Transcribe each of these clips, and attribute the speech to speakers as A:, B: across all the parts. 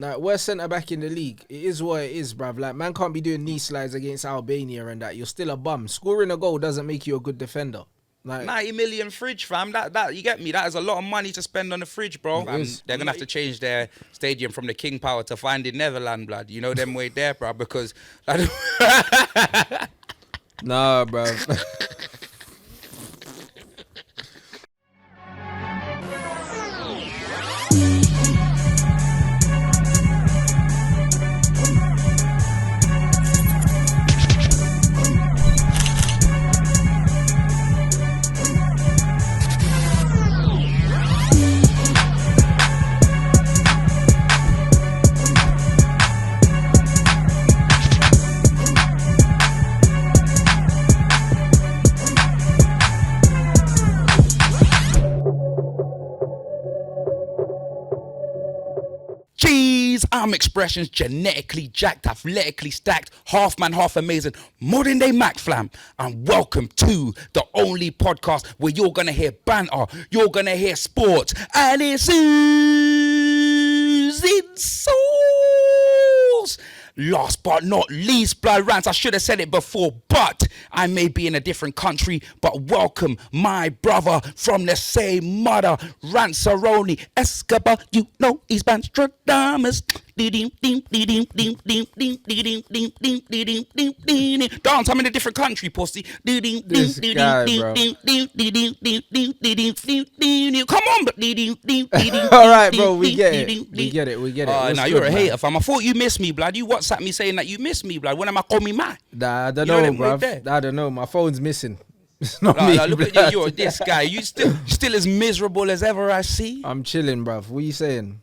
A: Like, worst centre-back in the league. It is what it is, bruv. Like, man can't be doing knee slides against Albania and that. You're still a bum. Scoring a goal doesn't make you a good defender. Like
B: 90 million fridge, fam. That you get me? That is a lot of money to spend on the fridge, bro. They're going to have to change their stadium from the King Power to Finding Neverland, blood. You know them way there, bro, because...
A: Nah, bruv.
B: Arm expressions, genetically jacked, athletically stacked, half man, half amazing, modern day Mac flam. And welcome to the only podcast where you're gonna hear banter, you're gonna hear sports, and it's oozing souls. Last but not least, blood rants. I should have said it before, but I may be in a different country. But welcome, my brother from the same mother, Rantzaroni Escobar. You know he's Banstradamus. Dance, I'm in a different country, pussy.
A: This guy, bro.
B: Come on, but
A: all right, bro, we get it. We get it.
B: Nah, you're a hater, fam. I thought you missed me, blood. You WhatsApp me saying that you missed me, blood. When am I call me man?
A: Nah, I don't know, bro. I don't know. My phone's missing. It's not me.
B: Look at you. You're this guy. You still as miserable as ever, I see.
A: I'm chilling, bruv. What are you saying?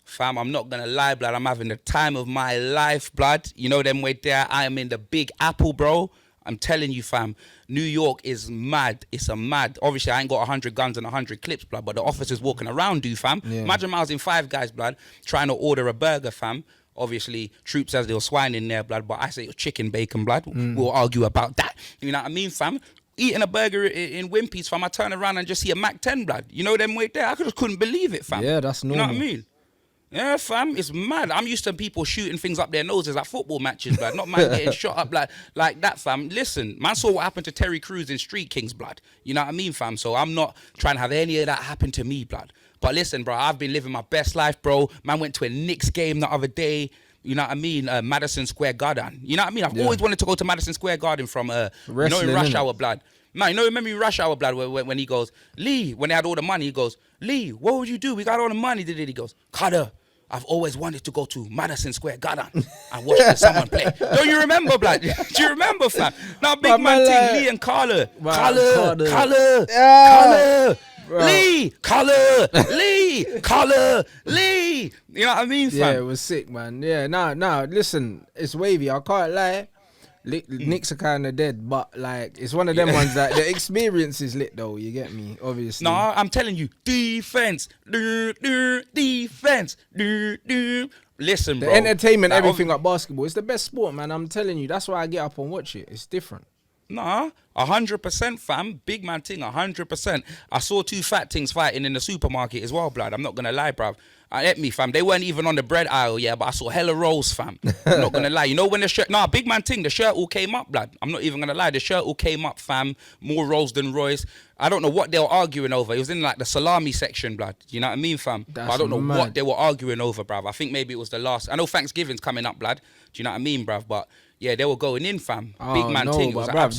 B: Fam, I'm not gonna lie, blood. I'm having the time of my life, blood. You know them way there. I am in the Big Apple, bro. I'm telling you, fam. New York is mad. It's a mad. Obviously, I ain't got 100 guns and 100 clips, blood. But the officers walking around do, fam. Yeah. Imagine I was in Five Guys, blood, trying to order a burger, fam. Obviously, Troop says there was swine in there, blood. But I say it was chicken bacon, blood. We'll argue about that. You know what I mean, fam? Eating a burger in Wimpy's, fam. I turn around and just see a Mac 10, blood. You know them way there. I just couldn't believe it, fam.
A: Yeah, that's normal.
B: You know what I mean? Yeah, fam, it's mad. I'm used to people shooting things up their noses at football matches, blood. Not man getting shot up like that, fam. Listen, man saw what happened to Terry Crews in Street Kings, blood. You know what I mean, fam? So I'm not trying to have any of that happen to me, blood. But listen, bro, I've been living my best life, bro. Man went to a Knicks game the other day. You know what I mean? Madison Square Garden. You know what I mean? I've always wanted to go to Madison Square Garden from, in Rush Hour, blood. Man, you know, remember Rush Hour, blood, when he goes, Lee, when they had all the money, he goes, Lee, what would you do? We got all the money, did it? He goes, Carter, I've always wanted to go to Madison Square Garden and watch someone play. Don't you remember, blood? Do you remember, fam? Now, big man team, Lee and Carla. Carla. Lee, Carla, Lee, Carla, Lee. You know what I mean, fam?
A: Yeah, it was sick, man. Yeah, nah, listen, it's wavy. I can't lie. Knicks are kind of dead, but like it's one of them ones that the experience is lit though. You get me? Obviously.
B: No, I'm telling you, defense, defense. Listen, bro.
A: The entertainment, like, everything at basketball. It's the best sport, man. I'm telling you. That's why I get up and watch it. It's different.
B: Nah, 100%, fam. Big man thing, 100%. I saw two fat things fighting in the supermarket as well, blood. I'm not gonna lie, bruv. Let me, fam. They weren't even on the bread aisle, yeah, but I saw hella rolls, fam. I'm not gonna lie. You know when the shirt, big man thing, the shirt all came up, blood. I'm not even gonna lie. The shirt all came up, fam. More rolls than Royce. I don't know what they were arguing over. It was in like the salami section, blood. You know what I mean, fam? But I don't know what they were arguing over, bruv. I think maybe it was the last. I know Thanksgiving's coming up, blood. Do you know what I mean, bruv? But yeah, they were going in, fam. Big man thing. It was bruv,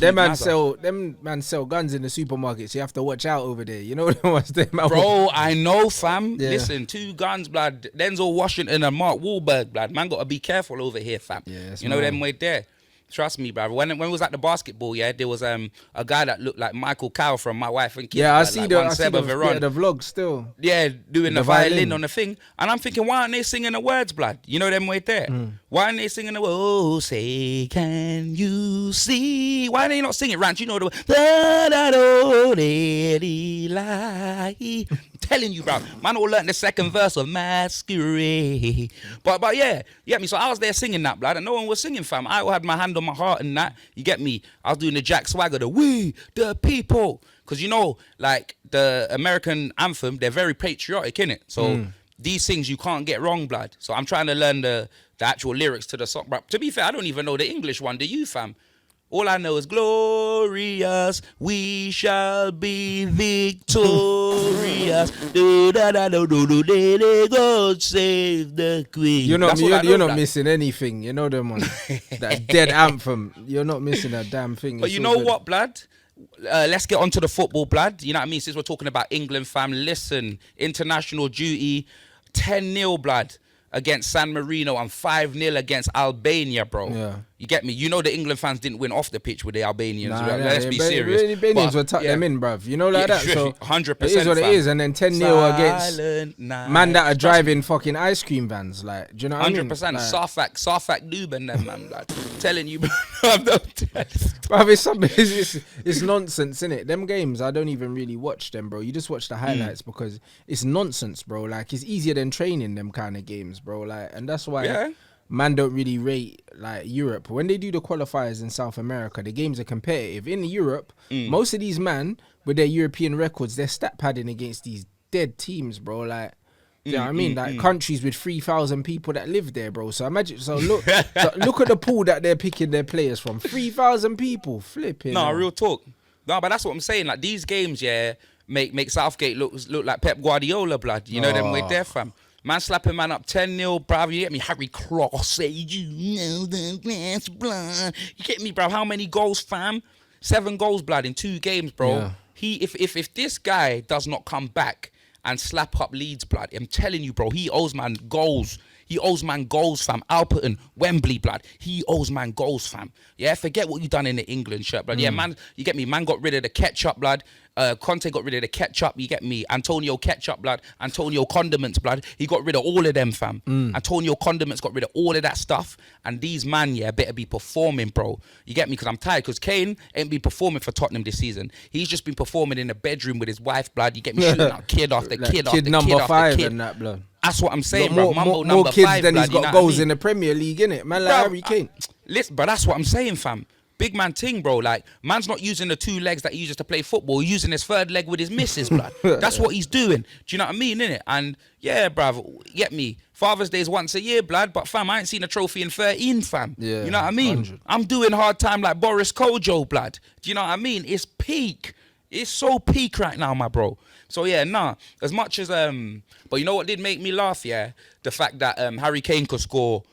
A: them man sell guns in the supermarkets. You have to watch out over there. You know what I'm saying?
B: Bro, I know, fam. Yeah. Listen, 2 guns, blood. Denzel Washington and Mark Wahlberg, blood. Man, got to be careful over here, fam. Yeah, you know them way there. Trust me, bruv. When we was at the basketball, yeah, there was a guy that looked like Michael Cowell from My Wife and Kids.
A: Yeah, I see the vlog still.
B: Yeah, doing the violin on the thing. And I'm thinking, why aren't they singing the words, blood? You know them way there. Why aren't they singing the words? Oh, say, can you see? Why are they not singing, Rant? You know the I'm telling you, bro. Man all learned the second verse of Masquerade. But yeah, you get me? So I was there singing that, blood, and no one was singing, fam. I had my hand on my heart and that. You get me? I was doing the Jack Swagger, the we, the people. Because, you know, like, the American anthem, they're very patriotic, innit? So these things you can't get wrong, blood. So I'm trying to learn the actual lyrics to the song. But to be fair, I don't even know the English one. Do you, fam? All I know is glorious, we shall be victorious. Do da da do do do do do. God save the Queen.
A: You're not missing anything. You know them ones. That dead anthem. You're not missing a damn thing.
B: But you know what, blood? Let's get on to the football, blood. You know what I mean? Since we're talking about England, fam, listen, international duty, 10-0, blood, against San Marino and 5-0 against Albania, bro.
A: Yeah.
B: You get me? You know the England fans didn't win off the pitch with the Albanians. Let's be serious.
A: The Albanians will tuck them in, bruv. You know, like that. So
B: 100%.
A: It is what it is. And then 10-0 against man that are driving fucking ice cream vans. Like, do you know what I mean?
B: 100%.
A: Like,
B: Sarfak Noob and them, man. Like, telling you, bruv,
A: it's nonsense, innit? Them games, I don't even really watch them, bro. You just watch the highlights because it's nonsense, bro. Like, it's easier than training them kind of games, bro. Like, and that's why man don't really rate like Europe. When they do the qualifiers in South America, the games are competitive. In Europe, most of these man with their European records, they're stat padding against these dead teams, bro. Like, you know what I mean? Like countries with 3,000 people that live there, bro. So imagine, look at the pool that they're picking their players from. 3,000 people, flipping.
B: No, real talk. No, but that's what I'm saying. Like these games, make Southgate look like Pep Guardiola, blood. You know them way there, fam. Man slapping man up 10-0, bruv. You get me? Harry Cross say, you know the glass blood. You get me, bruv? How many goals, fam? 7 goals, blood, in 2 games, bro. Yeah. If this guy does not come back and slap up Leeds, blood, I'm telling you, bro, he owes man goals. He owes man goals, fam. Alperton, Wembley, blood. He owes man goals, fam. Yeah, forget what you done in the England shirt, blood. Yeah, man, you get me? Man got rid of the ketchup, blood. Conte got rid of the ketchup, you get me? Antonio ketchup, blood. Antonio condiments, blood. He got rid of all of them, fam. Antonio condiments got rid of all of that stuff. And these man, better be performing, bro. You get me? Because I'm tired. Because Kane ain't been performing for Tottenham this season. He's just been performing in the bedroom with his wife, blood. You get me? Shooting out kid after kid after kid
A: number
B: after
A: 5
B: kid.
A: And that, blood.
B: That's what I'm saying, bro.
A: More kids than he's got goals in the Premier League, innit? Man, like Harry Kane.
B: Listen, but that's what I'm saying, fam. Big man ting, bro. Like, man's not using the 2 legs that he uses to play football. He's using his 3rd leg with his missus, blood. That's what he's doing. Do you know what I mean, innit? And, yeah, bruv, get me. Father's Day is once a year, blood. But, fam, I ain't seen a trophy in 13, fam. Yeah, you know what I mean? 100. I'm doing hard time like Boris Kojo, blood. Do you know what I mean? It's peak. It's so peak right now, my bro. So, yeah, as much as... But you know what did make me laugh, yeah? The fact that Harry Kane could score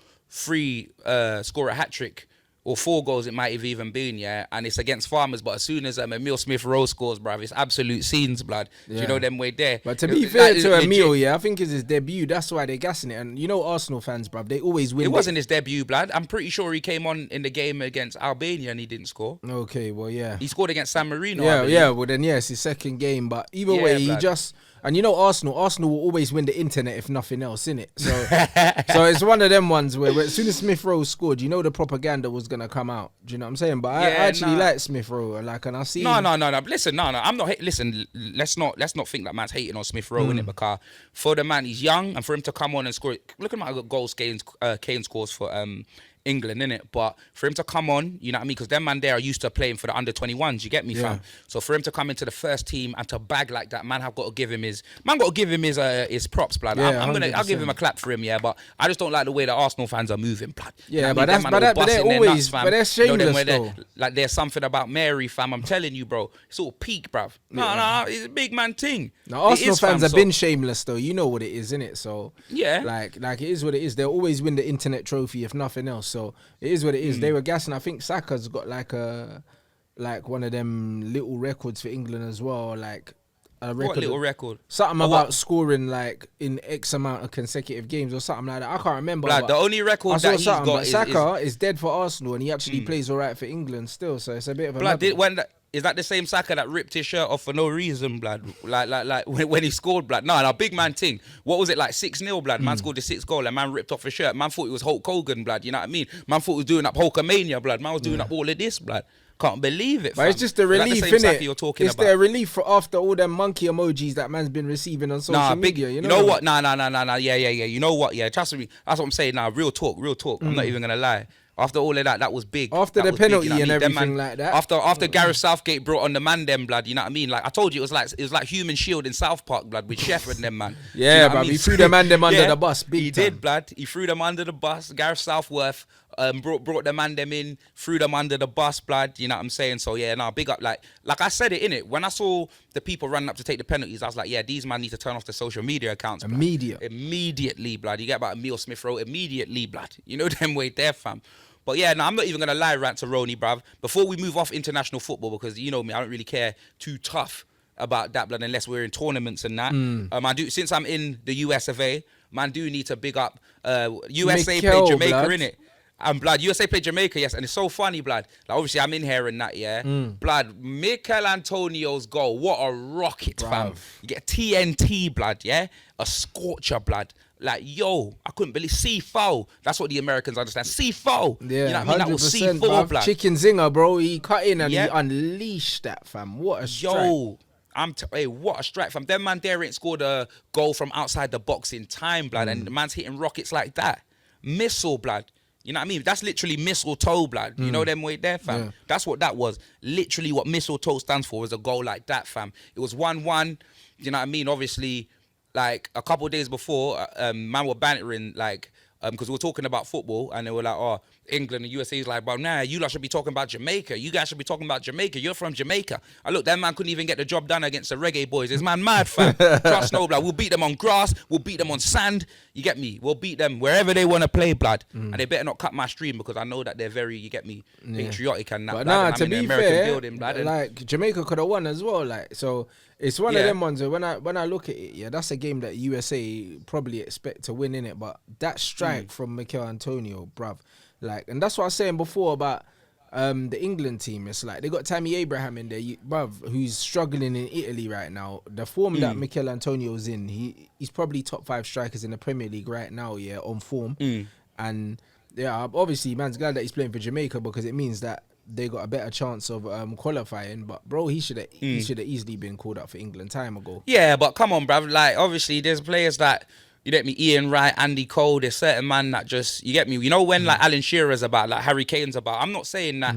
B: a hat-trick or 4 goals, it might have even been, yeah? And it's against Farmers, but as soon as Emile Smith-Rowe scores, bruv, it's absolute scenes, blood. Yeah. Do you know them way there?
A: But to be fair to Emile, I think it's his debut. That's why they're gassing it. And you know Arsenal fans, bruv, they always win.
B: It wasn't his debut, blood. I'm pretty sure he came on in the game against Albania and he didn't score.
A: Okay, well, yeah.
B: He scored against San Marino.
A: Yeah, well then, it's his 2nd game. But either way, he just... And you know Arsenal will always win the internet if nothing else, innit? So so it's one of them ones where as soon as Smith-Rowe scored, you know the propaganda was going to come out. Do you know what I'm saying? But I actually like Smith-Rowe. Like, and I see...
B: No. Listen, I'm not... Listen, let's not think that man's hating on Smith-Rowe, innit? Because for the man, he's young, and for him to come on and score... Look at my goals Kane scores for... England, innit? But for him to come on, you know what I mean? Because them man there are used to playing for the under-21s, you get me, fam? So for him to come into the first team and to bag like that, man, have got to give him his props, blood.
A: Yeah,
B: I'll give him a clap for him, yeah. But I just don't like the way the Arsenal fans are moving, blood.
A: Yeah,
B: you know
A: but they're always, but they're shameless though.
B: Like there's something about Mary, fam. I'm telling you, bro. It's all peak, bruv. No, it's a big man thing.
A: Now Arsenal fans have been shameless though. You know what it is, innit? So
B: yeah,
A: like it is what it is. They'll always win the internet trophy if nothing else. So it is what it is. They were gassing. I think Saka's got like one of them little records for England as well. Like a record.
B: What little record?
A: Something about scoring like in X amount of consecutive games or something like that. I can't remember.
B: Like the only record that he's got
A: is Saka is dead for Arsenal and he actually plays all right for England still. So it's a bit of a...
B: Is that the same Saka that ripped his shirt off for no reason, blood? Like when he scored, blood. No, big man thing. What was it, like 6-0, blood? Man scored the 6th goal and man ripped off his shirt. Man thought it was Hulk Hogan, blood. You know what I mean? Man thought he was doing up Hulkamania, blood. Man was doing up all of this, blood. Can't believe it, fam.
A: But it's just a relief, innit? It's
B: the
A: relief for after all them monkey emojis that man's been receiving on social media. You know
B: what? Nah. Yeah. You know what? Yeah, trust me. That's what I'm saying now. Real talk. I'm not even going to lie. After all of that, that was big.
A: After
B: that
A: the penalty
B: big, you know
A: and
B: what I mean?
A: everything like that.
B: After Gareth Southgate brought on the man them, blood, you know what I mean? Like I told you, it was like Human Shield in South Park, blood, with Shepard and them, man.
A: Yeah,
B: you know
A: bruv,
B: I mean?
A: he threw the man them under the bus. Big
B: he
A: time.
B: did, blood. He threw them under the bus. Gareth Southworth brought the man them in, threw them under the bus, blood. You know what I'm saying? So yeah, nah, big up. Like I said it in it. When I saw the people running up to take the penalties, I was like, yeah, these man need to turn off the social media accounts. Blood. Immediately, blood. You get about Emile Smith Rowe, immediately, blood. You know them way there, fam. But yeah, no, I'm not even going to lie, rant to Roni, bruv. Before we move off international football, because you know me, I don't really care too tough about that, blood, unless we're in tournaments and that. I do, since I'm in the US of A, man, do need to big up USA played Jamaica, innit? And blood, USA played Jamaica, yes, and it's so funny, blood. Like obviously, I'm in here and that, yeah. Blood, Mikel Antonio's goal, what a rocket, fam. You get TNT, blood, yeah, a scorcher, blood. Like, yo, I couldn't believe C4. That's what the Americans understand. C4.
A: Yeah,
B: you know what I mean? That was C4,
A: bruv.
B: blood.
A: Chicken zinger, bro. He cut in and he unleashed that, fam. What a strike.
B: Yo, hey, what a strike, fam. Them man there ain't scored a goal from outside the box in time, blood. And the man's hitting rockets like that. Missile, blood. You know what I mean? That's literally mistletoe, blood. You know them way there, fam? Yeah. That's what that was. Literally what mistletoe stands for is a goal like that, fam. It was 1-1. You know what I mean? Obviously, like a couple of days before, man were bantering, like, because we were talking about football, and they were like, oh, England and USA is like, but nah, you lot should be talking about Jamaica. You guys should be talking about Jamaica. You're from Jamaica. And look, that man couldn't even get the job done against the reggae boys. This man mad, fam. Trust no, blood. We'll beat them on grass. We'll beat them on sand. You get me? We'll beat them wherever they want to play, blood. And they better not cut my stream, because I know that they're very, you get me, patriotic and that.
A: But
B: blood,
A: nah,
B: and
A: to
B: I'm in
A: be
B: the American
A: fair,
B: building, blood,
A: like Jamaica could have won as well. Like, so it's one of them ones where when I look at it, yeah, that's a game that USA probably expect to win in it. But that strike from Mikel Antonio, bruv, like, and that's what I was saying before about the England team. It's like they got Tammy Abraham in there, bruv, who's struggling in Italy right now. The form that Mikel Antonio's in, he's probably top 5 strikers in the Premier League right now, yeah, on form. And yeah, obviously, man's glad that he's playing for Jamaica, because it means that they got a better chance of qualifying. But bro, he should have easily been called up for England time ago. Yeah,
B: but come on, bruv. Like, obviously, there's players that, you get me, Ian Wright, Andy Cole, there's certain man that just, you get me, you know, when like Alan Shearer's about, like Harry Kane's about, I'm not saying that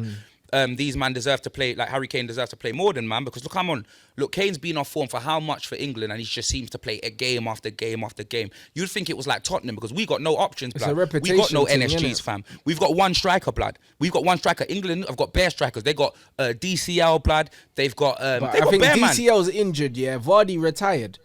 B: these man deserve to play, like Harry Kane deserves to play more than man, because look, come on, look, Kane's been off form for how much for England, and he just seems to play a game after game after game. You'd think it was like Tottenham, because we got no options, blood. We got no NSGs, fam. We've got one striker, blood. We've got one striker. England have got bare strikers. They got DCL, blood. They've got I
A: think DCL's injured, yeah. Vardy retired.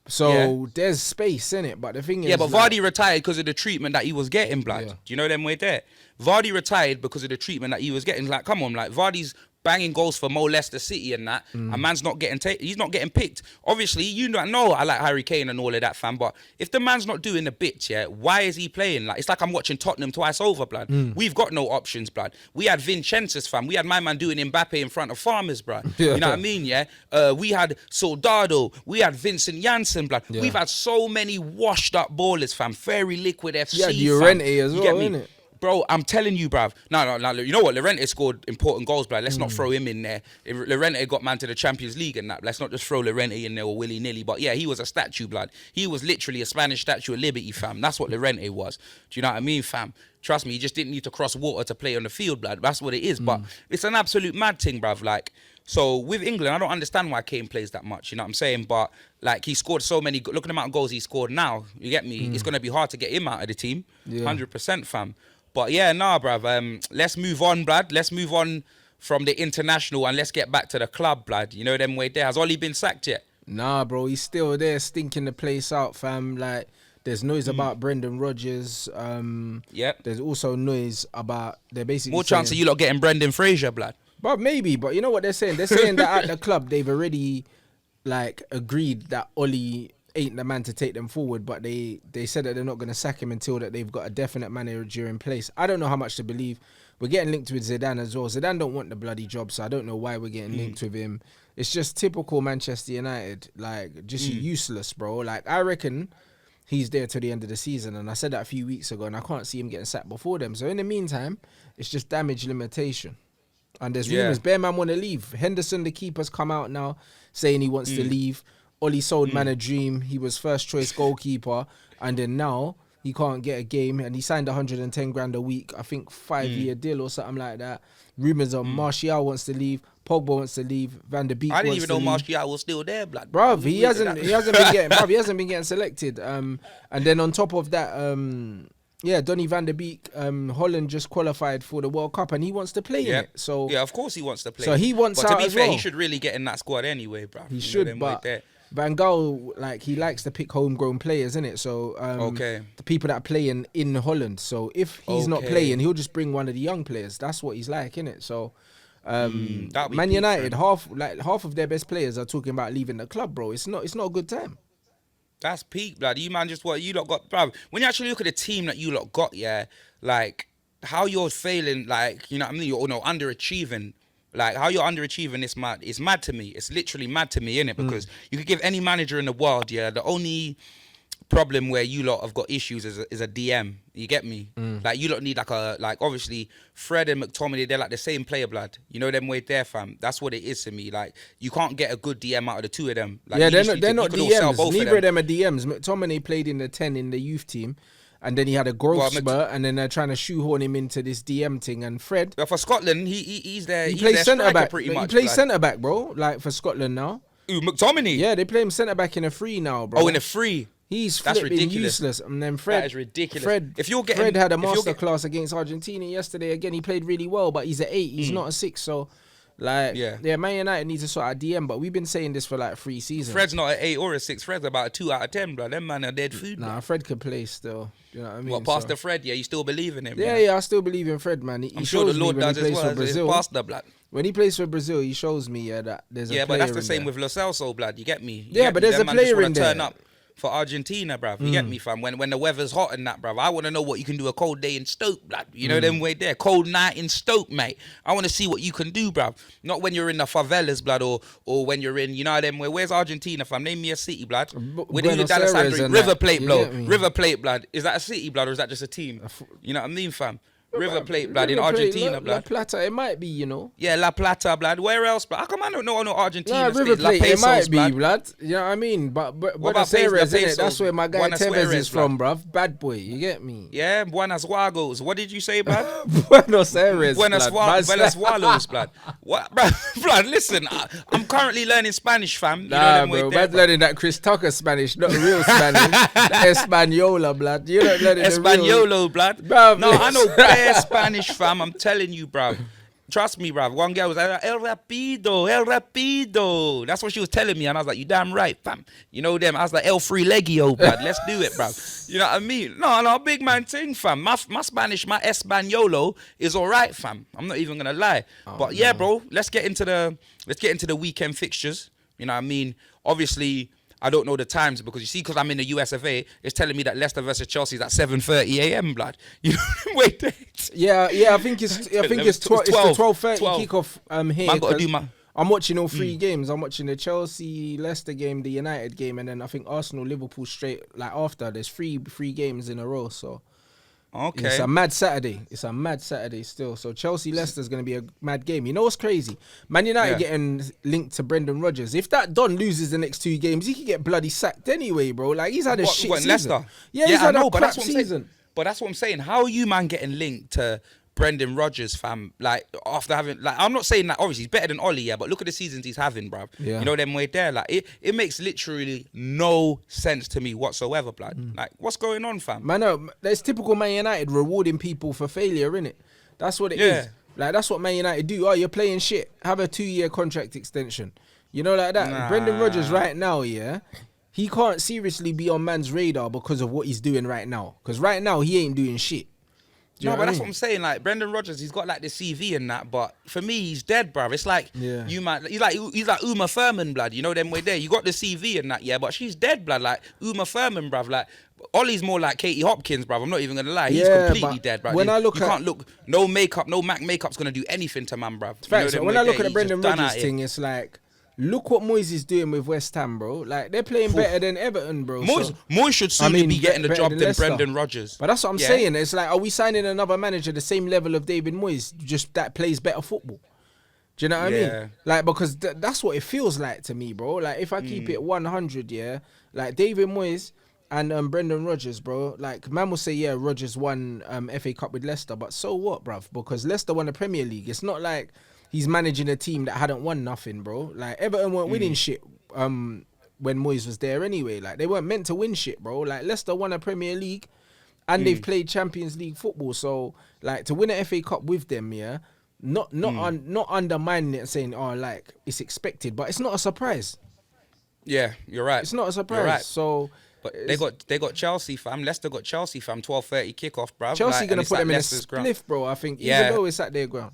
A: So there's space in it, but the thing is,
B: but Vardy retired because of the treatment that he was getting, blood. Do you know them way there? Vardy retired because of the treatment that he was getting. Like, come on, like Vardy's banging goals for Mo Leicester City and that, and man's not getting he's not getting picked. Obviously, you don't know I like Harry Kane and all of that, fam, but if the man's not doing the bits, yeah, why is he playing? Like, it's like I'm watching Tottenham twice over, blood. We've got no options, blood. We had Vincentus, fam. We had my man doing Mbappe in front of Farmers, blood. You know what I mean, yeah? We had Soldado. We had Vincent Janssen, blood. We've had so many washed up ballers, fam. Very Liquid FC,
A: yeah, Llorente as well, innit?
B: Bro, I'm telling you, bruv. No. You know what? Llorente scored important goals, bruv. Let's not throw him in there. Llorente got man to the Champions League and that. Let's not just throw Llorente in there or willy-nilly. But yeah, he was a statue, blood. He was literally a Spanish Statue of Liberty, fam. That's what Llorente was. Do you know what I mean, fam? Trust me, he just didn't need to cross water to play on the field, blood. That's what it is. But it's an absolute mad thing, bruv. Like, so with England, I don't understand why Kane plays that much. You know what I'm saying? But like, he scored so many. Look at the amount of goals he scored now. You get me? It's going to be hard to get him out of the team. 100%, fam. But yeah, nah, bruv. Let's move on, blood. Let's move on from the international and let's get back to the club, blood. You know them way there. Has Ollie been sacked yet?
A: Nah, bro. He's still there, stinking the place out, fam. Like, there's noise about Brendan Rodgers. There's also noise about they're basically
B: more chance of you lot getting Brendan Fraser, blood.
A: But maybe. But you know what they're saying? They're saying that at the club they've already like agreed that Ollie ain't the man to take them forward, but they said that they're not going to sack him until that they've got a definite manager in place. I don't know how much to believe. We're getting linked with Zidane as well. Zidane don't want the bloody job, so I don't know why we're getting linked with him. It's just typical Manchester United, like just useless, bro. Like, I reckon he's there till the end of the season, and I said that a few weeks ago, and I can't see him getting sacked before them. So in the meantime, it's just damage limitation. And there's rumours, Bear Man want to leave. Henderson, the keeper's come out now saying he wants to leave. Ollie sold man a dream. He was first choice goalkeeper, and then now he can't get a game, and he signed 110 grand a week. I think 5-year deal or something like that. Rumours on Martial wants to leave, Pogba wants to leave, Van der Beek.
B: I didn't even know Martial was still there, blood.
A: Bruv, he hasn't been getting selected. And then on top of that, Donny van der Beek, Holland just qualified for the World Cup and he wants to play in it. So
B: yeah, of course he wants to play.
A: So he wants
B: but
A: out
B: to be
A: as
B: fair,
A: well.
B: he should really get in that squad anyway, bro.
A: He should, but Van Gaal, like, he likes to pick homegrown players, innit? So the people that are playing in Holland. So if he's not playing, he'll just bring one of the young players. That's what he's like, innit? So Man United, half of their best players are talking about leaving the club, bro. It's not a good time.
B: That's peak, blood. You man, just what you lot got, bro. When you actually look at the team that you lot got, yeah, like how you're failing, like, you know what I mean, you're underachieving. Like how you're underachieving is mad. It's mad to me. It's literally mad to me, innit? Because you could give any manager in the world, yeah, the only problem where you lot have got issues is a DM. You get me? Like you lot need like obviously Fred and McTominay, they're like the same player, blood. You know them way there, fam. That's what it is to me. Like you can't get a good DM out of the two of them. Like,
A: yeah, they're not DMs. Neither of them are DMs. McTominay played in the 10 in the youth team. And then he had a growth spurt, and then they're trying to shoehorn him into this DM thing. And Fred,
B: for Scotland, he's there.
A: He plays centre back
B: pretty much.
A: He plays centre back, bro. Like for Scotland now.
B: Ooh, McTominay.
A: Yeah, they play him centre back in a free now, bro.
B: Oh, in a free.
A: That's ridiculous. Useless. And then Fred,
B: that is ridiculous.
A: Fred had a masterclass against Argentina yesterday. Again, he played really well, but he's an 8. He's not a 6. So, like, Man United needs to sort out DM. But we've been saying this for like 3 seasons.
B: Fred's not an 8 or a 6. Fred's about a 2 out of 10, bro. Them man are dead food.
A: Nah, Fred could play still. You know what I mean?
B: What, Pastor Fred? Yeah, you still believe in him?
A: Yeah, I still believe in Fred, man.
B: I'm sure the Lord does as well. Brazil. Pastor, blood.
A: When he plays for Brazil, he shows me that there's a player.
B: Yeah, but that's the same with Lo Celso, blood. You get me?
A: But there's a player in there.
B: Turn up for Argentina, bruv. You get me, fam? When the weather's hot and that, bruv. I want to know what you can do a cold day in Stoke, blood. You know them way there. Cold night in Stoke, mate. I want to see what you can do, bruv. Not when you're in the favelas, blood, or when you're in, you know them way. Where's Argentina, fam? Name me a city, blood. With the Dallas River Plate, blood. River Plate, blood. Is that a city, blood, or is that just a team? You know what I mean, fam? River Plate, blood, in Argentina, blood.
A: La Plata, it might be, you know.
B: Yeah, La Plata, blood. Where else, blood? How come I don't know Argentina?
A: Nah, River Plate, it might be, blood. You know what I mean? But Buenos Aires, innit? That's where my guy Tevez is from, bruv. Bad boy, you get me?
B: Yeah, Buenos Aires. What did you say, blood?
A: Buenos Aires,
B: Buenos Aires, blood. What, blood, listen, I'm currently learning Spanish, fam. You
A: nah, bro, man's learning that Chris Tucker Spanish, not real Spanish. Española, blood. You're not learning
B: Españolo, blood.
A: Bruv,
B: no, I know bare Spanish, fam. I'm telling you, bro. Trust me, bro. One girl was like, El Rapido. That's what she was telling me. And I was like, you damn right, fam. You know them. I was like, El Freelegio, blood. Let's do it, bro. You know what I mean? No, big man thing, fam. My Spanish, my Españolo is all right, fam. I'm not even going to lie. But yeah, bro, let's get into the weekend fixtures. You know what I mean? Obviously, I don't know the times because you see, because I'm in the USFA, it's telling me that Leicester versus Chelsea is at 7:30 a.m. blood. You know, wait.
A: Yeah. I think it's 12:30 kickoff here. I'm watching all 3 games. I'm watching the Chelsea Leicester game, the United game, and then I think Arsenal Liverpool straight like after. There's three games in a row. So
B: okay,
A: it's a mad Saturday. Still. So Chelsea Leicester is going to be a mad game. You know what's crazy? Man United getting linked to Brendan Rodgers. If that Don loses the next 2 games, he could get bloody sacked anyway, bro. Like he's had a shit season. Leicester? Yeah, he's had a crap season.
B: But that's what I'm saying. How are you, man, getting linked to Brendan Rodgers, fam? Like after having, like, I'm not saying that obviously he's better than Ollie, but look at the seasons he's having, bruv.
A: Yeah.
B: You know them way there. Like it makes literally no sense to me whatsoever, blood. Like what's going on, fam?
A: Man, there's typical Man United rewarding people for failure, innit? That's what it is. Like that's what Man United do. Oh, you're playing shit. Have a 2-year contract extension. You know, like that.
B: Nah.
A: Brendan Rodgers right now, he can't seriously be on man's radar because of what he's doing right now. Because right now he ain't doing shit.
B: No, but that's what I'm saying. Like Brendan Rodgers, he's got like the CV and that, but for me, he's dead, bruv. It's like you might. He's like Uma Thurman, blood. You know them way there. You got the CV and that, but she's dead, blood. Like Uma Thurman, bruv. Like Ollie's more like Katie Hopkins, bruv. I'm not even gonna lie. He's completely dead, bruv.
A: When I look,
B: you can't look. No makeup, no MAC makeup's gonna do anything to man, bruv.
A: Facts. So when I look at the Brendan Rodgers thing, it's like, look what Moyes is doing with West Ham, bro. Like, they're playing better than Everton, bro.
B: Moyes should soon be getting the job than Brendan Rodgers.
A: But that's what I'm saying. It's like, are we signing another manager the same level of David Moyes, just that plays better football? Do you know what I mean? Like, because that's what it feels like to me, bro. Like, if I keep it 100, like, David Moyes and Brendan Rodgers, bro. Like, man will say, yeah, Rodgers won FA Cup with Leicester, but so what, bruv? Because Leicester won the Premier League. It's not like he's managing a team that hadn't won nothing, bro. Like, Everton weren't winning shit when Moyes was there anyway. Like, they weren't meant to win shit, bro. Like, Leicester won a Premier League and they've played Champions League football. So, like, to win an FA Cup with them, yeah, not undermining it and saying, oh, like, it's expected, but it's not a surprise.
B: Yeah, you're right.
A: It's not a surprise.
B: You're right.
A: So...
B: But they got Chelsea, fam. Leicester got Chelsea, fam. 12:30 kickoff, bruv.
A: Chelsea
B: like,
A: gonna put them in a
B: Leicester's
A: spliff, bro. I think,
B: Yeah.
A: even though it's at their ground.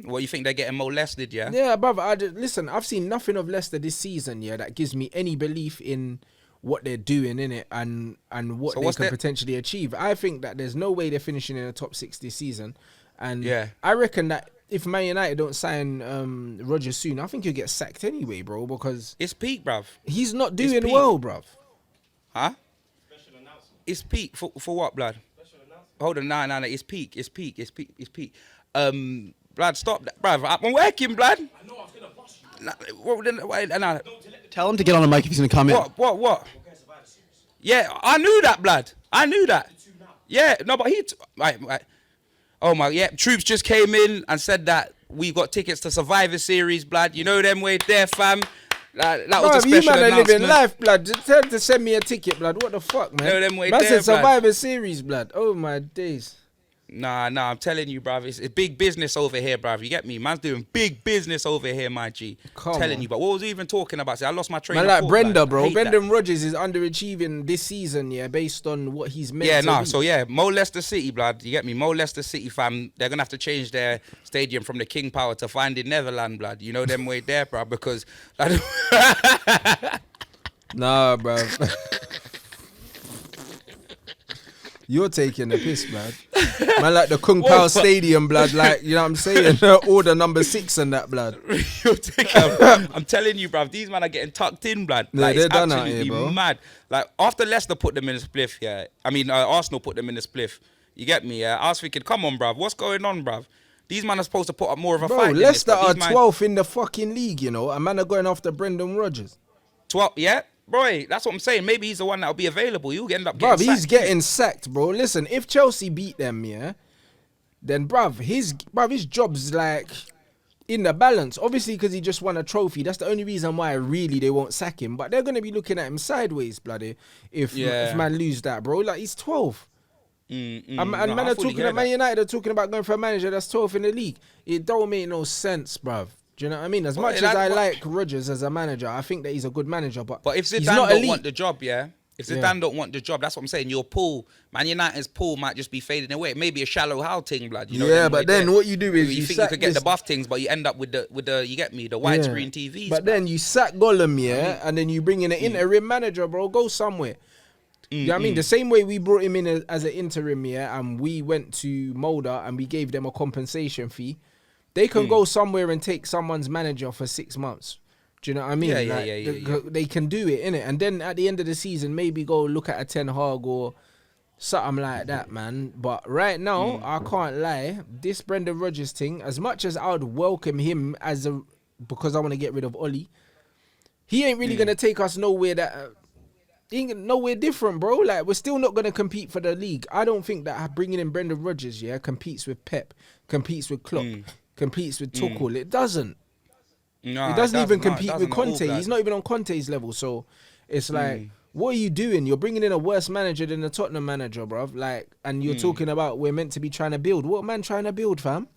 B: What, you think they're getting molested, yeah?
A: Yeah, brother. Listen, I've seen nothing of Leicester this season, yeah, that gives me any belief in what they're doing in it and what
B: So
A: they
B: what's
A: can
B: that-
A: potentially achieve. I think that there's no way they're finishing in the top 6 this season, and
B: Yeah.
A: I reckon that if Man United don't sign Rodgers soon, I think he'll get sacked anyway, bro, because
B: It's peak, bruv.
A: he's not doing
B: peak.
A: well, bruv.
B: Huh? It's peak for what, blood? Hold on, no. It's peak. Blood, stop that, bruv. I'm working, blood. I know, I'm gonna bust you.
C: Tell him to get on the mic if he's going to come in.
B: What? Yeah, I knew that, blood. I knew that. Yeah, no, but right. Oh my, yeah. Troops just came in and said that we got tickets to Survivor Series, blood. You know them way there, fam. That was a special
A: you man are
B: announcement.
A: living life, blood. Just tell them to send me a ticket, blood. What the fuck, man?
B: No, them way
A: man
B: there,
A: said
B: blood.
A: Survivor Series, blood. Oh my days.
B: Nah, I'm telling you, bruv. It's big business over here, bruv. You get me? Man's doing big business over here, my G. Telling you, but what was we even talking about? See, I lost my train
A: Man,
B: of
A: like
B: thought,
A: Brenda,
B: blood. I
A: bro.
B: hate that.
A: Brendan Rodgers is underachieving this season, yeah, based on what he's meant
B: Yeah,
A: to
B: nah.
A: be.
B: So yeah, Mo Leicester City, blood. You get me? Mo Leicester City, fam. They're gonna have to change their stadium from the King Power to Finding Neverland, blood. You know them way there, bruv. Because
A: Nah, bro. You're taking the piss, blood. Man, like the Kung Pao Stadium, blood. Like, you know what I'm saying? Order number 6 and that, blood.
B: I'm telling you, bruv, these men are getting tucked in, blood.
A: Yeah,
B: Like,
A: they're
B: it's
A: done out
B: absolutely
A: here, bro.
B: mad. Like, after Leicester put them in a spliff, yeah. I mean, Arsenal put them in a spliff. You get me, yeah? I was thinking, come on, bruv, what's going on, bruv? These men are supposed to put up more of a
A: Bro,
B: fight.
A: Leicester
B: than this,
A: are
B: but these
A: 12th in the fucking league, you know? And man are going after Brendan Rodgers.
B: 12, yeah? Boy, that's what I'm saying. Maybe he's the one that'll be available. You'll end up
A: Bruv,
B: getting
A: he's
B: sacked.
A: getting sacked, bro. Listen, if Chelsea beat them, yeah, then bruv, his job's like in the balance. Obviously, because he just won a trophy. That's the only reason why really they won't sack him. But they're gonna be looking at him sideways, bloody, if man lose that, bro. Like, he's 12th. And man are talking about Man United are talking about going for a manager that's 12th in the league. It don't make no sense, bruv. Do you know what I mean? As much as I like Rodgers as a manager, I think that he's a good manager. But
B: if Zidane
A: he's not
B: don't
A: elite.
B: want the job, yeah. If Zidane don't want the job, that's what I'm saying. Your pool, Man United's pool might just be fading away. Maybe a shallow Howe thing, blood. You know
A: yeah, but then what you do is
B: you think you could get the buff things, but you end up with the you get me, the widescreen TVs.
A: But then you sack Gollum, yeah, and then you bring in an interim manager, bro. Go somewhere. You know what I mean? The same way we brought him in as an interim, yeah, and we went to Mulder and we gave them a compensation fee. They can go somewhere and take someone's manager for 6 months. Do you know what I mean?
B: Yeah.
A: They can do it, innit? And then at the end of the season, maybe go look at a Ten Hag or something like that, man. But right now, I can't lie. This Brendan Rodgers thing, as much as I would welcome him because I want to get rid of Ollie, he ain't really going to take us nowhere nowhere different, bro. Like, we're still not going to compete for the league. I don't think that bringing in Brendan Rodgers, yeah, competes with Pep, competes with Klopp, competes with Tuchel. It doesn't.
B: No,
A: It doesn't even
B: no, it
A: compete
B: doesn't
A: with
B: at all,
A: Conte.
B: blood.
A: He's not even on Conte's level. So it's like, what are you doing? You're bringing in a worse manager than the Tottenham manager, bruv. Like, and you're talking about we're meant to be trying to build. What man trying to build, fam?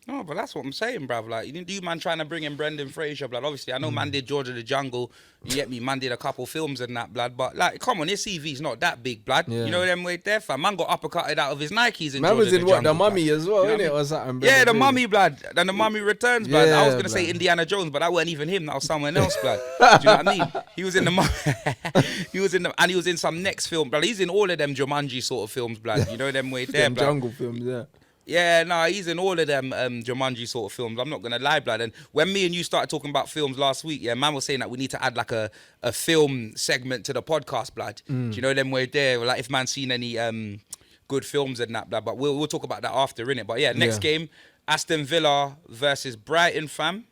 B: No, but that's what I'm saying, bruv. Like, you man trying to bring in Brendan Fraser, blood. Obviously, I know man did George of the Jungle. You get me? Man did a couple films and that, blood. But, like, come on, his CV's not that big, blood.
A: Yeah.
B: You know them way there, fam. Man got uppercutted out of his Nikes in
A: Man
B: George
A: was
B: of
A: in
B: the
A: what,
B: Jungle,
A: the Mummy
B: blood.
A: as well,
B: You know
A: innit?
B: what I
A: Or
B: mean?
A: something,
B: Yeah, the
A: Brendan
B: Mummy, blood. And the Mummy Returns, blood. I was going to say
A: blood.
B: Indiana Jones, but that wasn't even him. That was someone else, blood. Do you know what I mean? He was in the he was in some next film, blood. He's in all of them Jumanji sort of films, blood. You know them way there,
A: Them
B: blood.
A: jungle films, yeah.
B: Yeah, no, he's in all of them Jumanji sort of films. I'm not going to lie, blood. And when me and you started talking about films last week, yeah, man was saying that we need to add like a film segment to the podcast, blood. Do you know them way there? Like, if man's seen any good films and that, blood. But we'll talk about that after, innit? But yeah, next game, Aston Villa versus Brighton, fam.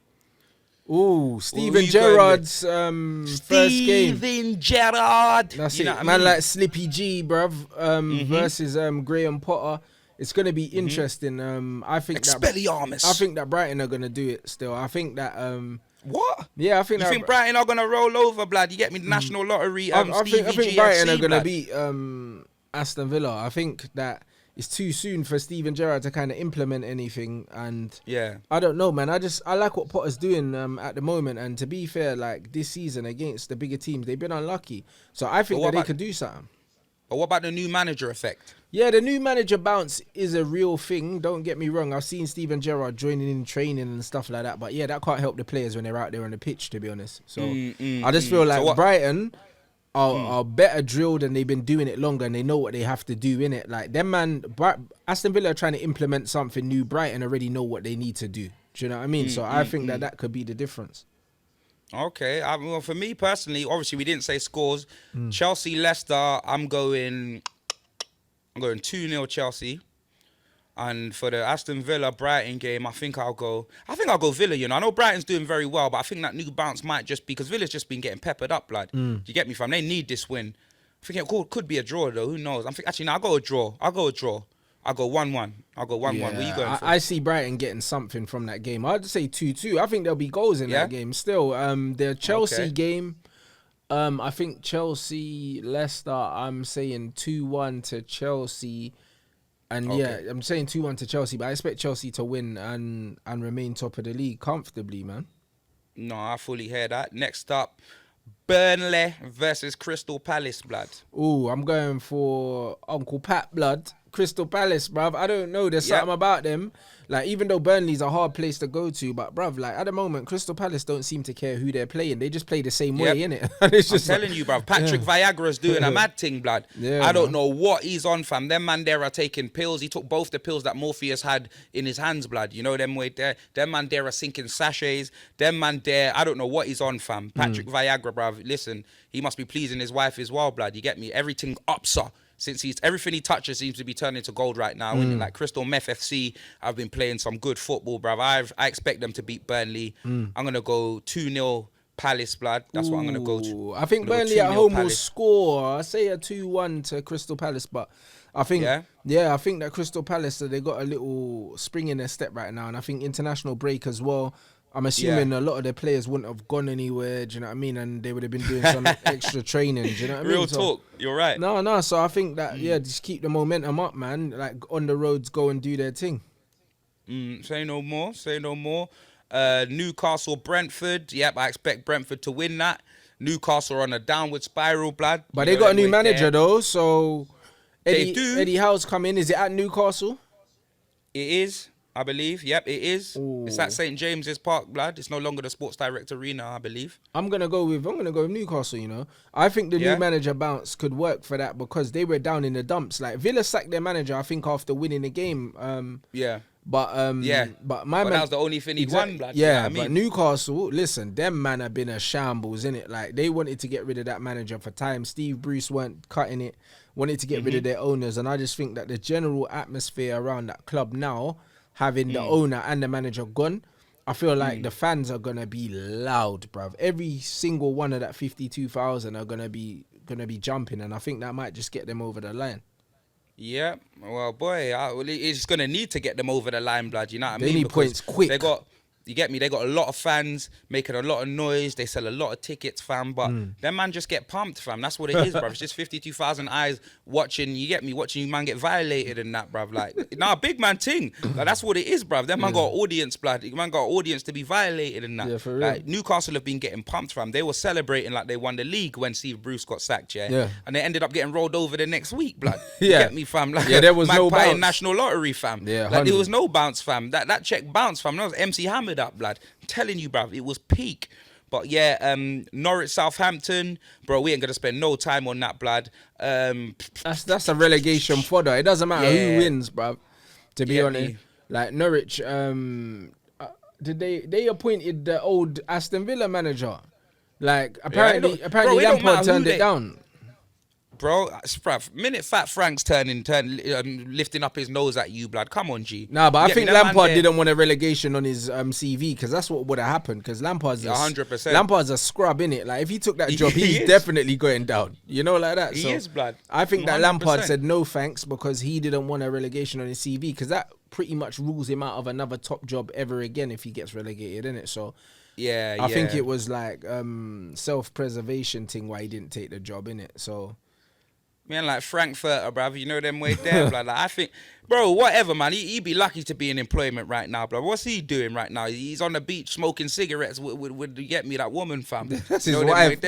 A: Ooh, Steven Gerrard's first game.
B: Steven Gerrard.
A: That's
B: you know
A: it.
B: what
A: Man
B: I mean?
A: like Slippy G, bruv, versus Graham Potter. It's gonna be interesting. I think that Brighton are gonna do it still. I think that
B: What?
A: yeah, I think
B: You
A: that
B: think Brighton are gonna roll over, blood? You get me? The National Lottery.
A: I think
B: GFC,
A: Brighton are gonna
B: blood.
A: beat Aston Villa. I think that it's too soon for Steven Gerrard to kind of implement anything, and
B: Yeah.
A: I don't know, man. I like what Potter's doing at the moment, and to be fair, like this season against the bigger teams, they've been unlucky. So I think that they could do something.
B: But what about the new manager effect?
A: Yeah, the new manager bounce is a real thing. Don't get me wrong. I've seen Steven Gerrard joining in training and stuff like that. But yeah, that can't help the players when they're out there on the pitch, to be honest. So I just feel like Brighton are better drilled and they've been doing it longer and they know what they have to do in it. Like them man, Aston Villa are trying to implement something new. Brighton already know what they need to do. Do you know what I mean? So I think that could be the difference.
B: Okay. Well, for me personally, obviously we didn't say scores. Chelsea, Leicester. I'm going 2-0 Chelsea. And for the Aston Villa Brighton game, I think I'll go Villa, you know. I know Brighton's doing very well, but I think that new bounce might just be because Villa's just been getting peppered up, blood. Do you get me, fam? They need this win. I think it could be a draw though. Who knows? I'll go a draw. I'll go 1-1. I'll go 1-1.
A: Yeah,
B: Where you going for?
A: I see Brighton getting something from that game. I'd say 2-2. I think there'll be goals in that game still. The Chelsea game, I think Chelsea, Leicester, I'm saying 2-1 to Chelsea. And yeah, I'm saying 2-1 to Chelsea, but I expect Chelsea to win and remain top of the league comfortably, man.
B: No, I fully hear that. Next up, Burnley versus Crystal Palace, blood.
A: Ooh, I'm going for Uncle Pat, blood. Crystal Palace, bruv. I don't know. There's something about them. Like, even though Burnley's a hard place to go to, but, bruv, like, at the moment, Crystal Palace don't seem to care who they're playing. They just play the same way, innit? It's just
B: I'm telling you, bruv. Patrick Viagra's doing a mad thing, blood.
A: Yeah,
B: I don't know what he's on, fam. Them man there are taking pills. He took both the pills that Morpheus had in his hands, blood. You know them way there. Them man there are sinking sachets. Them man there, I don't know what he's on, fam. Patrick Viagra, bruv. Listen, he must be pleasing his wife as well, blood. You get me? Everything ups her. Since everything he touches seems to be turning to gold right now. Like Crystal Meth FC, I've been playing some good football, bruv. I expect them to beat Burnley. I'm going to go 2-0 Palace, blood. That's what I'm going to go to.
A: I think Burnley at home will score. I say a 2-1 to Crystal Palace, but I think, I think that Crystal Palace, they got a little spring in their step right now. And I think international break as well. I'm assuming a lot of their players wouldn't have gone anywhere, do you know what I mean? And they would have been doing some extra training, do you know what I mean?
B: Real talk, you're right.
A: No, so I think that, just keep the momentum up, man. Like, on the roads, go and do their thing.
B: Say no more. Newcastle, Brentford. Yep, I expect Brentford to win that. Newcastle are on a downward spiral, blood.
A: But they got a new manager, though, so Eddie Howe's come in. Is it at Newcastle?
B: It is. I believe. Yep, it is.
A: Ooh.
B: It's at St. James's Park, blood. It's no longer the Sports Direct Arena, I believe.
A: I'm gonna go with Newcastle, you know. I think the new manager bounce could work for that because they were down in the dumps. Like Villa sacked their manager, I think, after winning the game. But that
B: was the only thing he'd won, blood.
A: Yeah,
B: you know what I
A: mean? But Newcastle, listen, them man have been a shambles, innit? Like they wanted to get rid of that manager for time. Steve Bruce weren't cutting it, wanted to get rid of their owners, and I just think that the general atmosphere around that club now, having the owner and the manager gone, I feel like the fans are gonna be loud, bruv. Every single one of that 52,000 are gonna be jumping, and I think that might just get them over the line.
B: Yeah, well, boy, it's gonna need to get them over the line, blood. You know what I mean?
A: They need points quick.
B: You get me? They got a lot of fans making a lot of noise. They sell a lot of tickets, fam. But them man just get pumped, fam. That's what it is, bruv. It's just 52,000 eyes watching. You get me? Watching you man get violated and that, bruv. Like, big man ting. Like, that's what it is, bruv. Them man got audience, blood. Man got audience to be violated and that.
A: Yeah, for real.
B: Like, Newcastle have been getting pumped, fam. They were celebrating like they won the league when Steve Bruce got sacked, yeah. And they ended up getting rolled over the next week, blood. You get me, fam? Like,
A: there was no bounce.
B: National Lottery, fam.
A: Yeah,
B: like, there was no bounce, fam. That check bounced, fam. That was MC Hammered up, blood. Telling you, bruv, it was peak. But yeah, Norwich, Southampton, bro, we ain't gonna spend no time on that, blood.
A: That's a relegation fodder. It doesn't matter who wins, bruv. To be honest, like Norwich, did they appointed the old Aston Villa manager? Like apparently
B: bro,
A: Lampard turned it down.
B: Bro, minute Fat Frank's lifting up his nose at you, blood. Come on, G.
A: Nah, but I think Lampard didn't want a relegation on his CV because that's what would have happened. Because Lampard's 100%. Lampard's a scrub, innit? Like if he took that job, he's definitely going down. You know, like that.
B: He is, blood.
A: I think
B: 100%.
A: that Lampard said no thanks because he didn't want a relegation on his CV because that pretty much rules him out of another top job ever again if he gets relegated, innit? So I think it was like self-preservation thing why he didn't take the job, innit? So.
B: Man, like Frankfurter, bruv, you know them way there, blood. Like, I think, bro, whatever, man. He'd be lucky to be in employment right now, blood. What's he doing right now? He's on the beach smoking cigarettes with get me that woman, fam.
A: That's his wife,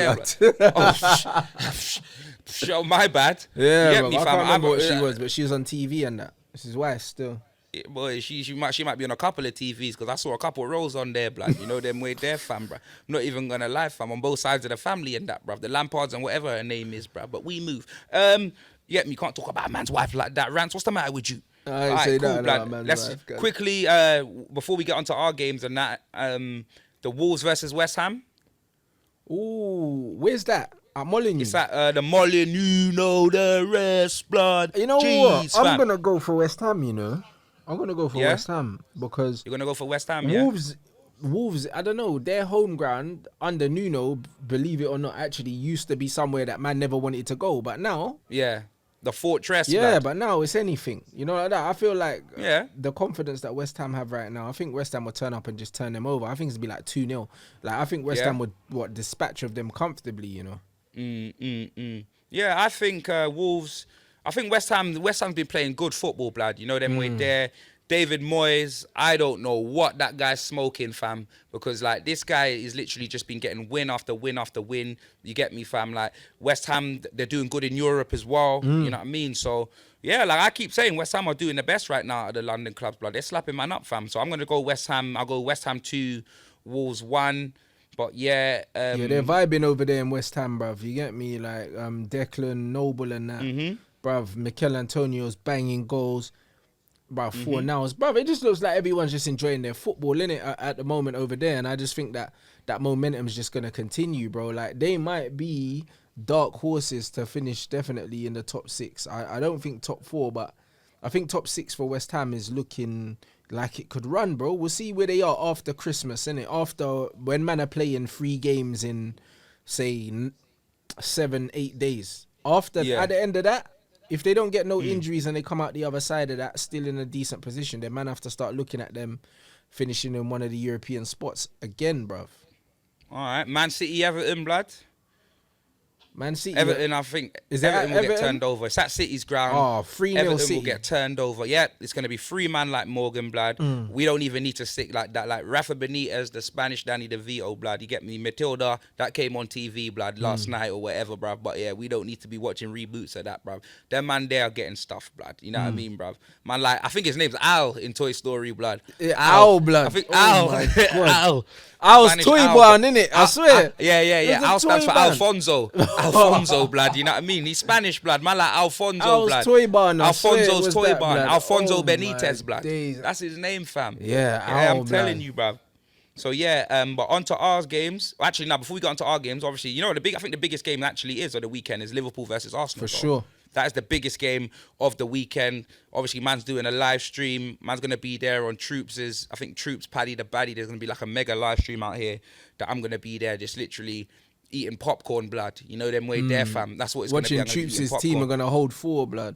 B: Oh, my bad.
A: Yeah, bro, I can't remember what she was, but she was on TV and that. It's his wife still.
B: Boy, she might be on a couple of TVs because I saw a couple of roles on there, blood. You know them way there, fam, bruh. I'm not even gonna lie, fam. On both sides of the family and that, bruv. The Lampards and whatever her name is, bruv. But we move. You can't talk about a man's wife like that. Rants, what's the matter with you?
A: I say cool, that, blood.
B: Let's wife, quickly, before we get onto our games and that, the Wolves versus West Ham.
A: Ooh, where's that? At Molineux.
B: It's at the Molineux, you know the rest, blood.
A: You know what? I'm gonna go for West Ham, you know. I'm going to go for West Ham because...
B: You're going to go for West Ham,
A: Wolves, I don't know, their home ground under Nuno, believe it or not, actually used to be somewhere that man never wanted to go. But now...
B: Yeah, the fortress.
A: Yeah,
B: blood.
A: But now it's anything. You know, like that. I feel like the confidence that West Ham have right now, I think West Ham will turn up and just turn them over. I think it's going to be like 2-0. Like, I think West Ham would dispatch of them comfortably, you know.
B: Yeah, I think Wolves... I think West Ham's been playing good football, blood. You know them way there. David Moyes, I don't know what that guy's smoking, fam. Because, like, this guy is literally just been getting win after win after win. You get me, fam? Like, West Ham, they're doing good in Europe as well. You know what I mean? So, yeah, like I keep saying, West Ham are doing the best right now at the London clubs, blood. They're slapping man up, fam. So I'm going to go West Ham. I'll go West Ham 2, Wolves 1. But, yeah,
A: they're vibing over there in West Ham, bruv. You get me? Like, Declan, Noble and that. Bruv, Mikel Antonio's banging goals. Bruv, 4 nows. Bruv, it just looks like everyone's just enjoying their football, innit, at the moment over there. And I just think that momentum's just going to continue, bro. Like, they might be dark horses to finish definitely in the top 6. I don't think top 4, but I think top 6 for West Ham is looking like it could run, bro. We'll see where they are after Christmas, innit? After, when man are playing 3 games in, say, 7-8 days. At the end of that, if they don't get no injuries and they come out the other side of that still in a decent position, then man have to start looking at them finishing in one of the European spots again, bruv.
B: All right. Man City, Everton, blood.
A: Man City.
B: Everton, I think. Everton will get turned over. It's at City's ground.
A: Oh, 3-0
B: Everton
A: City.
B: will get turned over. Yeah, it's going to be 3 man like Morgan, blood. We don't even need to stick like that. Like Rafa Benitez, the Spanish Danny DeVito, blood. You get me? Matilda, that came on TV, blood, last night or whatever, bruv. But yeah, we don't need to be watching reboots of that, bruv. Them man there are getting stuff, blood. You know what I mean, bruv? Man, like, I think his name's Al in Toy Story, blood.
A: Al, blood.
B: I think Al.
A: Al. Al's toy barn, innit? I swear.
B: Yeah. Al stands for Alfonso. Alfonso, blood. You know what I mean? He's Spanish, blood. Man, like Alfonso, blood.
A: Al's toy barn.
B: Alfonso's toy barn. Alfonso Benitez, blood. That's his name, fam.
A: Yeah,
B: I'm telling you, bruv. So yeah, but onto our games. Actually, now before we get onto our games, obviously, you know, I think the biggest game actually is of the weekend is Liverpool versus Arsenal.
A: For sure.
B: That is the biggest game of the weekend. Obviously, man's doing a live stream. Man's going to be there on Troops', I think Troops, Paddy the Baddie. There's going to be like a mega live stream out here that I'm going to be there just literally eating popcorn, blood. You know them way there, fam. That's what it's going to be.
A: Watching Troops' team are going to hold 4, blood.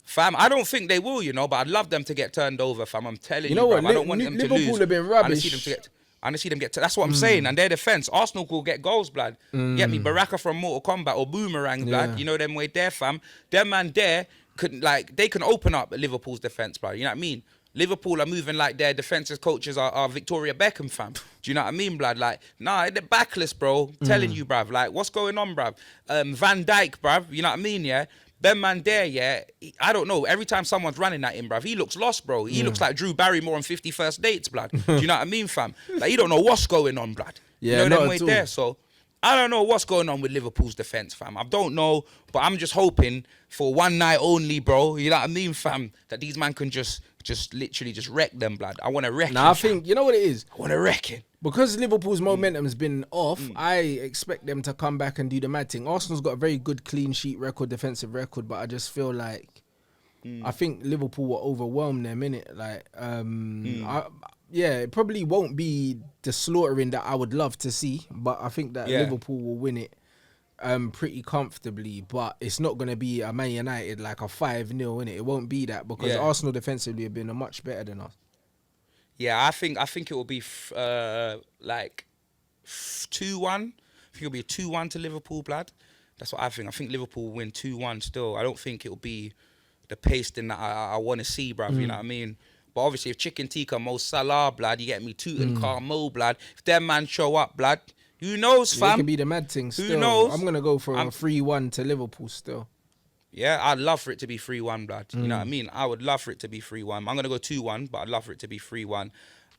B: Fam, I don't think they will, you know, but I'd love them to get turned over, fam. I'm telling you,
A: you know what?
B: I don't want them to lose.
A: Liverpool have been rubbish.
B: I see them get that's what I'm saying. And their defense, Arsenal will get goals, blood. Get me? Baraka from Mortal Kombat or Boomerang, blood. You know them way there, fam. Them man there they can open up Liverpool's defense, blood. You know what I mean? Liverpool are moving like their defensive coaches are Victoria Beckham, fam. Do you know what I mean, blood? Like, nah, they're backless, bro. Telling you, bruv. Like, what's going on, bruv? Van Dijk, bruv. You know what I mean, yeah? Them man there, yeah, I don't know. Every time someone's running at him, bruv, he looks lost, bro. He looks like Drew Barrymore on 50 First Dates, blood. Do you know what I mean, fam? Like, he don't know what's going on, blood.
A: Yeah,
B: you know them way there. So, I don't know what's going on with Liverpool's defence, fam. I don't know, but I'm just hoping for one night only, bro. You know what I mean, fam? That these man can just literally just wreck them, blood. I want to wreck him.
A: I think, you know what it is?
B: I want to wreck him.
A: Because Liverpool's momentum's been off, I expect them to come back and do the mad thing. Arsenal's got a very good clean sheet record, defensive record, but I just feel like I think Liverpool will overwhelm them, innit? Like, it probably won't be the slaughtering that I would love to see, but I think that Liverpool will win it pretty comfortably. But it's not going to be a Man United like a 5-0, innit? It won't be that because Arsenal defensively have been much better than us.
B: Yeah, I think it will be like 2-1. I think it'll be a 2-1 to Liverpool, blood. That's what I think. I think Liverpool will win 2-1 still. I don't think it'll be the pace that I want to see, bruv. You know what I mean? But obviously, if Chicken Tikka, Mo Salah, blood, you get me, Tutankhamun, blood. If them man show up, blood, who knows, fam?
A: It could be the mad thing still.
B: Who knows?
A: I'm going to go for a 3-1 to Liverpool still.
B: Yeah, I'd love for it to be 3-1, blood. You know what I mean? I would love for it to be 3-1. I'm going to go 2-1, but I'd love for it to be 3-1.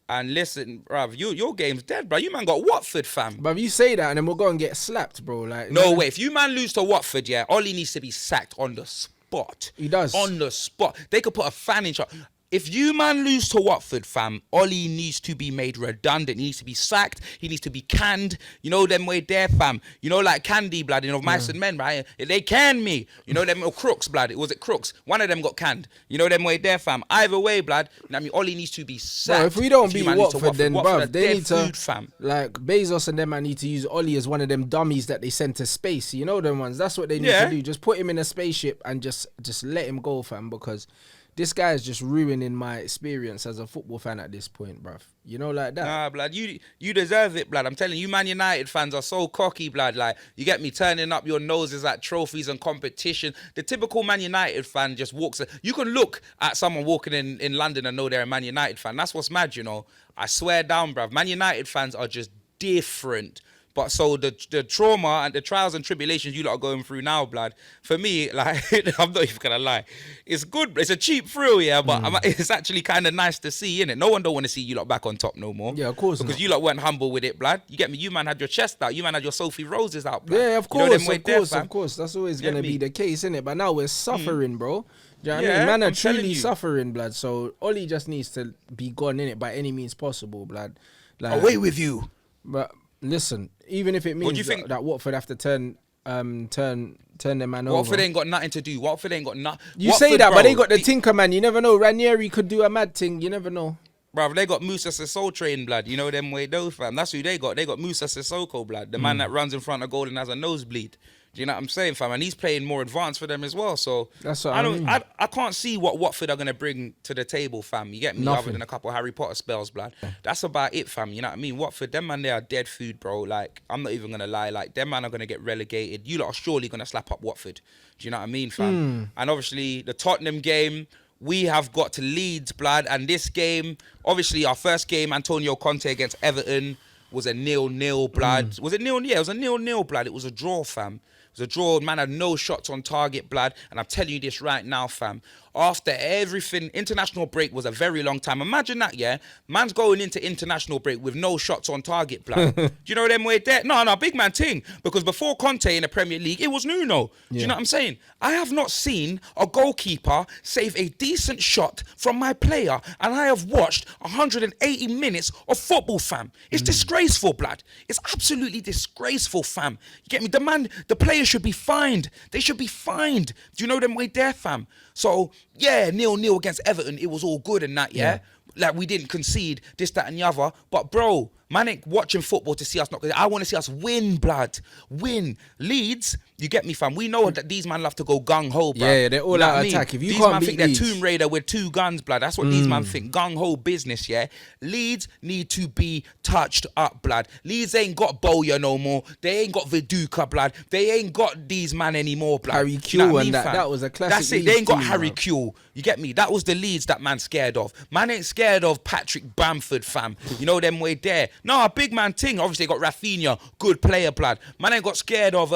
B: And listen, bruv, your game's dead, bro. You man got Watford, fam.
A: But you say that and then we'll go and get slapped, bro. Like,
B: no way. If you man lose to Watford, yeah, Ollie needs to be sacked on the spot.
A: He does.
B: On the spot. They could put a fan in charge. If you man lose to Watford, fam, Ollie needs to be made redundant. He needs to be sacked. He needs to be canned. You know them way there, fam. You know, like Candy, blood, you know, Mice and Men, right? They canned me. You know them, or Crooks, blood. Was it Crooks? One of them got canned. You know them way there, fam. Either way, blood. You know what I mean? Ollie needs to be sacked.
A: Bro, if we don't beat Watford, then,
B: Watford,
A: bruv, they need to,
B: food, fam.
A: like, Bezos and them, I need to use Ollie as one of them dummies that they send to space. You know them ones? That's what they need to do. Just put him in a spaceship and just let him go, fam, because this guy is just ruining my experience as a football fan at this point, bruv. You know, like that.
B: Nah, blood, you deserve it, blood. I'm telling you, Man United fans are so cocky, blood. Like, you get me, turning up your noses at trophies and competition. The typical Man United fan just walks. You can look at someone walking in London and know they're a Man United fan. That's what's mad, you know. I swear down, bruv. Man United fans are just different. But so the trauma and the trials and tribulations you lot are going through now, blood, for me, like, I'm not even going to lie. It's good. It's a cheap thrill, yeah, but it's actually kind of nice to see, innit? No one don't want to see you lot back on top no more.
A: Yeah, of course.
B: Because you lot weren't humble with it, blood. You get me? You man had your chest out. You man had your Sophie Roses out, blood.
A: Yeah, of course,
B: you know
A: of course. That's always going to be the case, innit? But now we're suffering, bro. Do you know what I mean? Man are truly suffering, blood. So Ollie just needs to be gone, innit, by any means possible, blood. Like,
B: away with you.
A: But listen, even if it means that Watford have to turn their man over.
B: Watford ain't got nothing to do. Watford ain't got nothing.
A: You say that, bro, but they got the Tinker man. You never know. Ranieri could do a mad thing. You never know.
B: Bro, they got Musa Sissoko train, blood. You know them way though, fam. That's who they got. They got Musa Sissoko, blood. The man that runs in front of goal and has a nosebleed. Do you know what I'm saying, fam? And he's playing more advanced for them as well. So
A: that's what I mean.
B: I can't see what Watford are gonna bring to the table, fam. You get me?
A: Nothing.
B: Other than a couple of Harry Potter spells, blood. That's about it, fam. You know what I mean? Watford, them man, they are dead food, bro. Like, I'm not even gonna lie. Like, them man are gonna get relegated. You lot are surely gonna slap up Watford. Do you know what I mean, fam? And obviously the Tottenham game, we have got to Leeds, blood. And this game, obviously our first game, Antonio Conte against Everton, was a 0-0, blood. Was it 0-0? Yeah, it was a 0-0, blood. It was a draw, fam. It was a draw. Man had no shots on target, blood. And I'm telling you this right now, fam. After everything, international break was a very long time. Imagine that, yeah? Man's going into international break with no shots on target, blood. Do you know them way there? No, big man ting. Because before Conte in the Premier League, it was Nuno. Do you know what I'm saying? I have not seen a goalkeeper save a decent shot from my player. And I have watched 180 minutes of football, fam. It's disgraceful, blood. It's absolutely disgraceful, fam. You get me? The players should be fined. They should be fined. Do you know them way there, fam? So, yeah, 0-0 against Everton, it was all good and that, yeah? Like, we didn't concede this, that, and the other. But, bro, man ain't watching football to see us not... I want to see us win, blood. Win. Leeds, you get me, fam? We know that these man love to go gung-ho, blood.
A: Yeah, they're all out attack. If you
B: these
A: can't
B: man
A: beat
B: think
A: Leeds,
B: they're Tomb Raider with 2 guns, blood. That's what these man think. Gung-ho business, yeah? Leeds need to be touched up, blood. Leeds ain't got Bowyer no more. They ain't got Viduka, blood. They ain't got these man anymore, blood.
A: Harry Kewell, you know and that was a classic.
B: That's it. They ain't got Harry Kewell. You get me? That was the Leeds that man's scared of. Man ain't scared of Patrick Bamford, fam. You know them way there. No, a big man ting. Obviously, they got Rafinha, good player, blood. Man ain't got scared of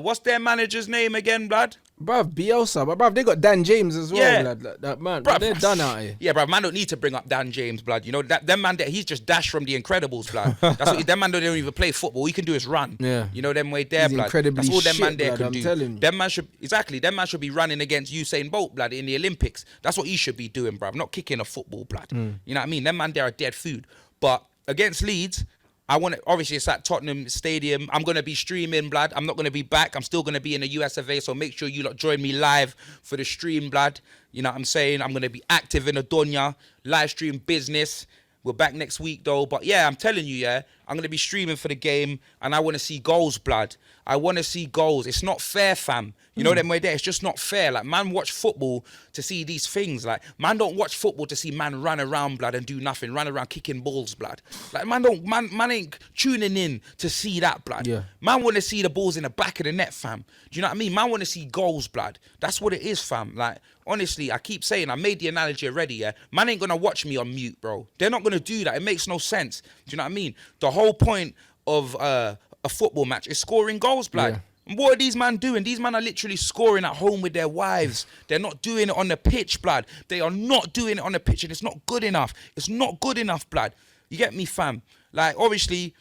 B: what's their manager's name again, blood?
A: Bruv, Bielsa. But bruv, they got Dan James as well,
B: Yeah.
A: blood. That man,
B: Bruv,
A: they're done out here.
B: Yeah, bruv, man don't need to bring up Dan James, blood. You know, them man, he's just Dash from The Incredibles, blood. That's what them man don't even play football. All he can do is run.
A: Yeah.
B: You know, them way there,
A: He's
B: blood.
A: incredibly
B: That's all them
A: shit,
B: man there
A: blood,
B: can
A: I'm
B: do.
A: telling you.
B: Them man should be running against Usain Bolt, blood, in the Olympics. That's what he should be doing, bruv. Not kicking a football, blood. You know what I mean? Them man there are dead food. But against Leeds, I want to, obviously it's at Tottenham Stadium. I'm going to be streaming, blood. I'm not going to be back. I'm still going to be in the US of A, so make sure you lot join me live for the stream, blood. You know what I'm saying? I'm going to be active in the Donya, live stream business. We're back next week, though. But, yeah, I'm telling you, yeah, I'm going to be streaming for the game, and I want to see goals, blood. I want to see goals. It's not fair, fam. You know them way there. It's just not fair. Like, man watch football to see these things. Like, man don't watch football to see man run around, blood, and do nothing. Run around kicking balls, blood. Like, man ain't tuning in to see that, blood.
A: Yeah.
B: Man want to see the balls in the back of the net, fam. Do you know what I mean? Man want to see goals, blood. That's what it is, fam. Like, honestly, I keep saying, I made the analogy already, yeah? Man ain't going to watch me on mute, bro. They're not going to do that. It makes no sense. Do you know what I mean? The whole point of a football match is scoring goals, blood.
A: Yeah.
B: And what are these man doing? These man are literally scoring at home with their wives. They're not doing it on the pitch, blood. They are not doing it on the pitch, and it's not good enough. It's not good enough, blood. You get me, fam? Like, obviously,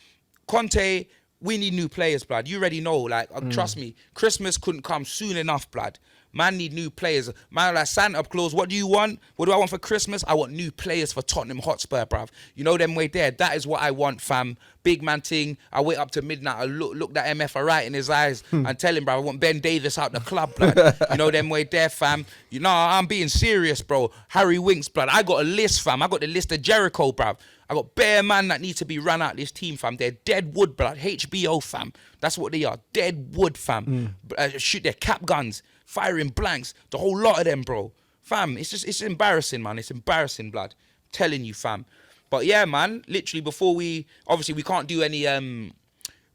B: Conte, we need new players, blood. You already know, like, trust me, Christmas couldn't come soon enough, blood. Man need new players. Man, like Santa Claus, what do you want? What do I want for Christmas? I want new players for Tottenham Hotspur, bruv. You know them way there. That is what I want, fam. Big man thing. I wait up to midnight. I look that MF right in his eyes and tell him, bruv, I want Ben Davis out the club, blood. You know them way there, fam. You know, I'm being serious, bro. Harry Winks, blood. I got a list, fam. I got the list of Jericho, bruv. I got bare man that need to be run out this team, fam. They're dead wood, blood. HBO, fam. That's what they are. Dead wood, fam. Shoot their cap guns. Firing blanks, the whole lot of them, bro. Fam, it's embarrassing, man. It's embarrassing, blood. I'm telling you, fam. But yeah, man, literally before we can't do any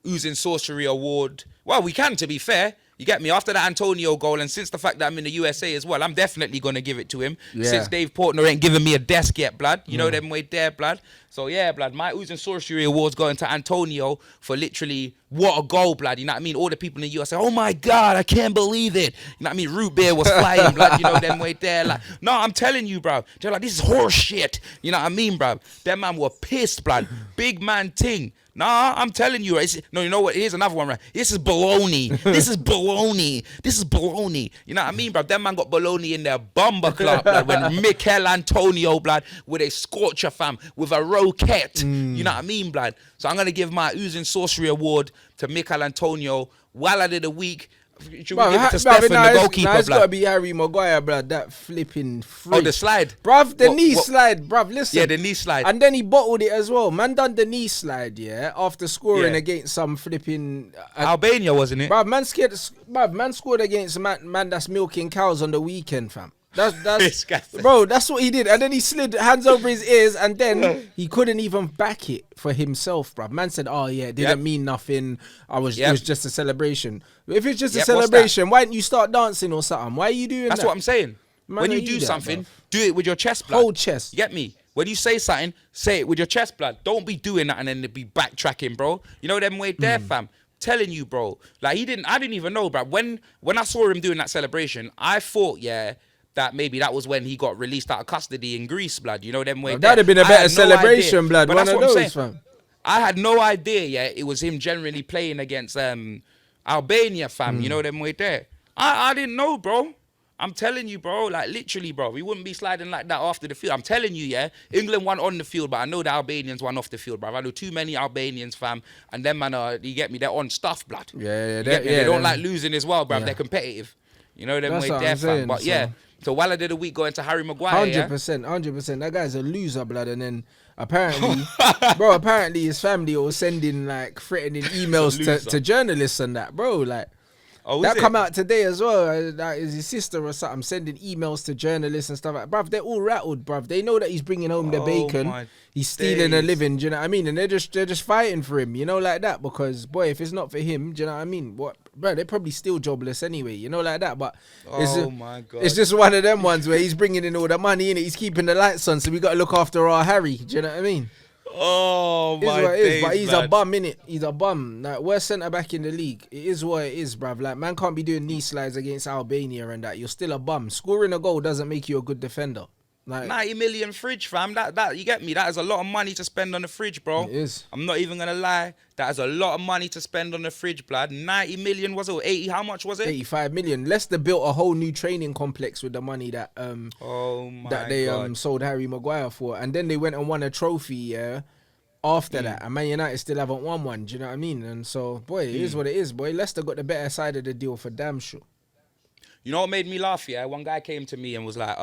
B: Oozing Sorcery Award. Well, we can, to be fair. You get me? After that Antonio goal, and since the fact that I'm in the USA as well, I'm definitely going to give it to him.
A: Yeah.
B: Since Dave Portner ain't giving me a desk yet, blood. You know them way there, blood. So, yeah, blood, my Oozing Sorcery Awards going to Antonio for literally what a goal, blood. You know what I mean? All the people in the USA, oh, my God, I can't believe it. You know what I mean? Root beer was flying, blood. You know them way there. Like, no, I'm telling you, bro. They're like, this is horse shit. You know what I mean, bro? Them man were pissed, blood. Big man ting. Nah, I'm telling you. No, you know what? Here's another one, right? This is baloney. This is baloney. This is baloney. You know what I mean, bro? Them man got baloney in their bumper club, blood. When Mikel Antonio, blood, with a scorcher, fam, with a roquette. You know what I mean, blood? So I'm going to give my Oozing Sorcery Award to Mikel Antonio. While I did a week, should we give it to Stefan, the goalkeeper,
A: it's got to be Harry Maguire, bruv. That flipping freak.
B: Oh, the slide.
A: Bruv, the knee slide, bruv. Listen.
B: Yeah, the knee slide.
A: And then he bottled it as well. Man done the knee slide, yeah, after scoring against some flipping...
B: Albania, wasn't it?
A: Bruv, man scored against man that's milking cows on the weekend, fam. That's bro, that's what he did. And then he slid hands over his ears, and then he couldn't even back it for himself, bruv. Man said, oh yeah, it didn't mean nothing. It was just a celebration. If it's just a celebration, why didn't you start dancing or something? Why are you doing that?
B: That's what I'm saying.
A: Man,
B: when you do something, do it with your chest, blood.
A: Whole chest.
B: You get me? When you say something, say it with your chest, blood. Don't be doing that and then be backtracking, bro. You know them way there, fam. Telling you, bro. Like I didn't even know, bro. When I saw him doing that celebration, I thought, that maybe that was when he got released out of custody in Greece, blood. You know them way.
A: That'd have been a better celebration, blood. But one of those, fam.
B: I had no idea, it was him generally playing against Albania, fam. You know them way there. I didn't know, bro. I'm telling you, bro. Like literally, bro. We wouldn't be sliding like that after the field. I'm telling you, England won on the field, but I know the Albanians won off the field, bro. I know too many Albanians, fam. And them man, you get me? They're on stuff, blood. They don't like losing as well, bro. They're competitive. You know them way there, fam. But so while I did a week going to Harry Maguire,
A: 100%. That guy's a loser, blood. And then apparently, his family was sending like threatening emails to journalists and that, bro. Like, that come out today as well. That is his sister or something sending emails to journalists and stuff like that. Bruv, they're all rattled, bruv. They know that he's bringing home the bacon. He's stealing a living, do you know what I mean? And they're just fighting for him, you know, like that. Because, boy, if it's not for him, do you know what I mean? Bro, they're probably still jobless anyway, you know, like that. But
B: my God.
A: It's just one of them ones where he's bringing in all the money, innit? He's keeping the lights on, so we got to look after our Harry, do you know what I mean?
B: Oh, my
A: God. But he's
B: man.
A: a bum, innit? He's a bum. Like, worst centre back in the league. It is what it is, bruv. Like, man can't be doing knee slides against Albania and that. You're still a bum. Scoring a goal doesn't make you a good defender. Like
B: 90 million fridge, fam. That you get me? That is a lot of money to spend on the fridge, bro.
A: It is.
B: I'm not even gonna lie. That is a lot of money to spend on the fridge, blood. 90 million was it? 80? How much was it?
A: 85 million. Leicester built a whole new training complex with the money that they sold Harry Maguire for, and then they went and won a trophy, after that, and Man United still haven't won one. Do you know what I mean? And so, boy, it is what it is, boy. Leicester got the better side of the deal for damn sure.
B: You know what made me laugh? Yeah, one guy came to me and was like,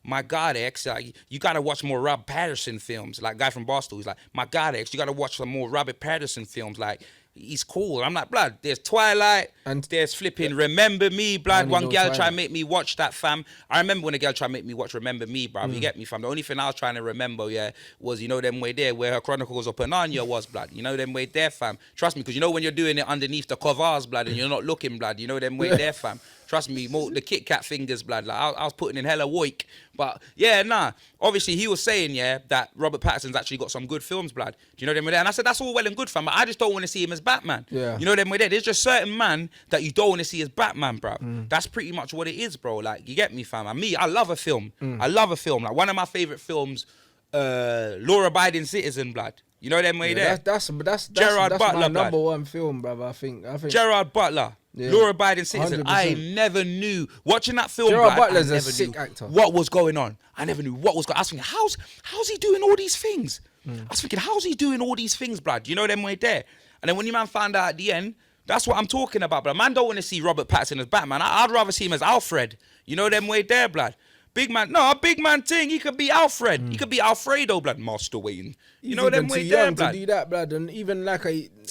B: my God, X, you gotta watch more Rob Patterson films. Like, guy from Boston, he's like, my God, X, you gotta watch some more Robert Patterson films. Like, he's cool. I'm like, blood, there's Twilight, and there's flipping Remember Me, blood. One girl tried to make me watch that, fam. I remember when a girl tried to make me watch Remember Me, bruv. You get me, fam? The only thing I was trying to remember, yeah, was, you know, them way there, where her Chronicles of Panania was, blood. You know, them way there, fam. Trust me, because you know when you're doing it underneath the covers, blood, and you're not looking, blood, you know, them way there, fam. Trust me, more the Kit Kat fingers, blood. Like I was putting in hella woik. But yeah, nah. Obviously, he was saying, yeah, that Robert Pattinson's actually got some good films, blood. Do you know them way there? And I said, that's all well and good, fam. But I just don't want to see him as Batman.
A: Yeah.
B: You know them way there? There's just certain man that you don't want to see as Batman, bro. That's pretty much what it is, bro. Like, you get me, fam. And me, I love a film. I love a film. Like, one of my favorite films, Law-Abiding Citizen, blood. You know them way there?
A: That's
B: Gerard Butler,
A: my
B: blood.
A: number one film, brother. I think
B: Gerard Butler. Yeah. Law-Abiding Citizen. 100%. I never knew. Watching that film,
A: Gerard Butler's a sick actor.
B: What was going on? I never knew what was going on. I was thinking, how's he doing all these things? I was thinking, how's he doing all these things, blood? You know them way there? And then when your man found out at the end, that's what I'm talking about, blood. Man don't want to see Robert Pattinson as Batman. I'd rather see him as Alfred. You know them way there, blood. Big man, no, a big man thing. He could be Alfred. He could be Alfredo, blood. Master Wayne. You know them way there, blood.
A: To do that, blood. And even like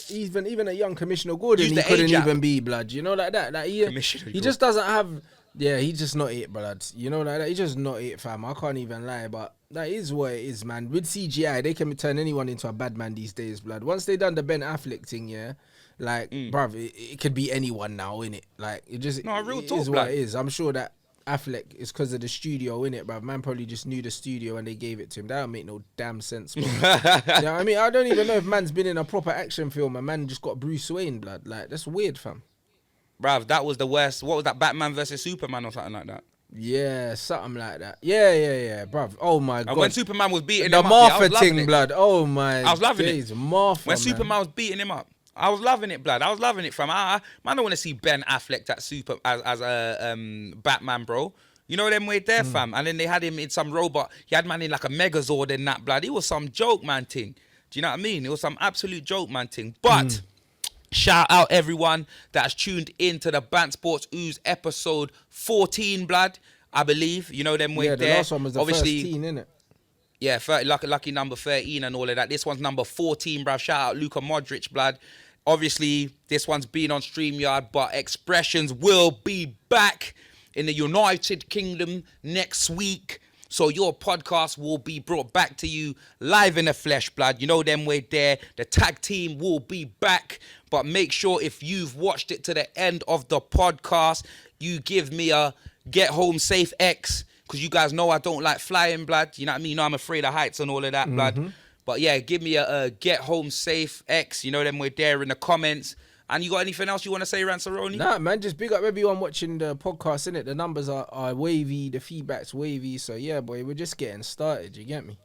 A: even a young Commissioner Gordon, he couldn't even be, blood. You know, like that. Like he just doesn't have. Yeah, he's just not it, blood. You know, like that. He's just not it, fam. I can't even lie, but that is what it is, man. With CGI, they can turn anyone into a bad man these days, blood. Once they done the Ben Affleck thing, yeah. Like, bruv, it could be anyone now, innit? Like, it just
B: real
A: it
B: talk,
A: is
B: blood.
A: what it is. I'm sure that Affleck is because of the studio, innit, bruv? Man probably just knew the studio and they gave it to him. That don't make no damn sense, bro. You know what I mean? I don't even know if man's been in a proper action film and man just got Bruce Wayne, blood. Like, that's weird, fam.
B: Bruv, that was the worst. What was that, Batman versus Superman or something like that?
A: Yeah, something like that. Yeah, bruv. Oh, my God.
B: And when Superman was beating
A: the
B: him
A: Martha
B: up, yeah,
A: thing, blood. Oh, my
B: I was loving
A: days.
B: it.
A: Martha,
B: when Superman was beating him up. I was loving it, blood. I was loving it, fam. Man, I don't want to see Ben Affleck as a Batman, bro. You know them way there, fam. And then they had him in some robot. He had man in like a Megazord and that, blood. It was some joke, man, thing. Do you know what I mean? It was some absolute joke, man, thing. But shout out everyone that's tuned into the BANTS SPORTS OOZ episode 14, blood. I believe. You know them way there.
A: Yeah, the last one was the obviously, first 13, innit?
B: Yeah, lucky number 13 and all of that. This one's number 14, bruv. Shout out Luka Modric, blood. Obviously, this one's been on StreamYard, but Expressions will be back in the United Kingdom next week. So your podcast will be brought back to you live in the flesh, blood. You know them way there. The tag team will be back. But make sure if you've watched it to the end of the podcast, you give me a Get Home Safe X. Because you guys know I don't like flying, blood. You know what I mean? You know I'm afraid of heights and all of that, blood. But yeah, give me a Get Home Safe X. You know them, we're there in the comments. And you got anything else you want to say, Ranceroni?
A: Nah, man, just big up everyone watching the podcast, innit? The numbers are wavy, the feedback's wavy. So yeah, boy, we're just getting started. You get me?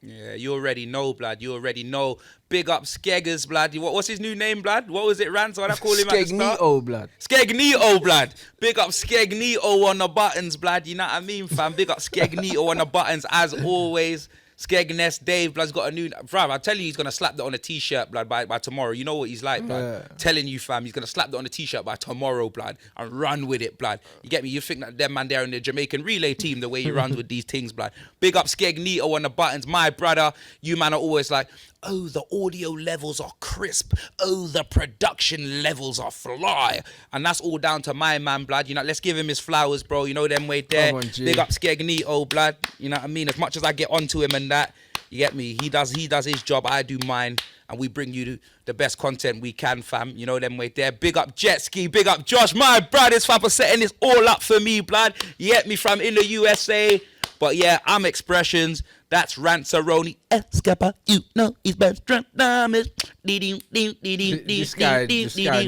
B: Yeah, you already know, blood. You already know. Big up Skeggers, blood. What's his new name, blood? What was it, Rance? What I call him at the start?
A: Skegnito, blood.
B: Skegnito, blood. Big up Skegnito on the buttons, blood. You know what I mean, fam? Big up Skegnito on the buttons, as always. Skegness Dave, blood's got a new... Bruv, I tell you, he's going to slap that on a T-shirt, blood, by tomorrow. You know what he's like, blood. Yeah. Telling you, fam, he's going to slap that on a T-shirt by tomorrow, blood, and run with it, blood. You get me? You think that them man there in the Jamaican relay team, the way he runs with these things, blood. Big up Skegnito on the buttons. My brother, you man are always like, oh, the audio levels are crisp. Oh, the production levels are fly. And that's all down to my man, blood. You know, let's give him his flowers, bro. You know them way there.
A: On,
B: big up Skegnito, blood. You know what I mean? As much as I get onto him and that, you get me? He does his job, I do mine. And we bring you the best content we can, fam. You know them way there. Big up Jet Ski, big up Josh, my brothers, fam, for setting this all up for me, blood. You get me, from in the USA. But yeah, I'm Expressions. That's Ranceroni. Escapa, you know he's best drunk damage.
A: This guy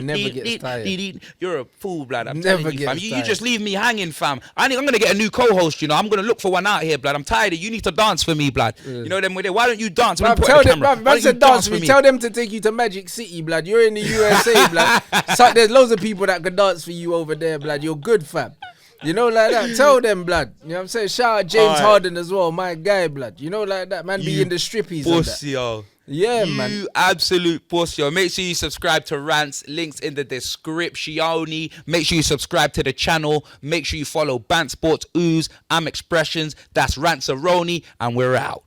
A: never gets tired.
B: You're a fool, blood. I'm
A: never
B: telling you, fam.
A: tired.
B: You just leave me hanging, fam. I'm going to get a new co-host, you know. I'm going to look for one out here, blood. I'm tired of you. Need to dance for me, blood. You know them with it. Why don't you dance?
A: Bruv, tell them, bruv, dance for me. Tell them to take you to Magic City, blood. You're in the USA, blood. So there's loads of people that can dance for you over there, blood. You're good, fam. You know, like that. Tell them, blood. You know what I'm saying? Shout out James Harden as well, my guy, blood. You know, like that. Man be in the strippies and that.
B: Yo.
A: Yeah,
B: you
A: man.
B: You absolute pussy. Yo. Make sure you subscribe to Rants. Links in the description. Make sure you subscribe to the channel. Make sure you follow BANTS SPORTS OOZ. I'm Expressions. That's Rants-A-Roni. And we're out.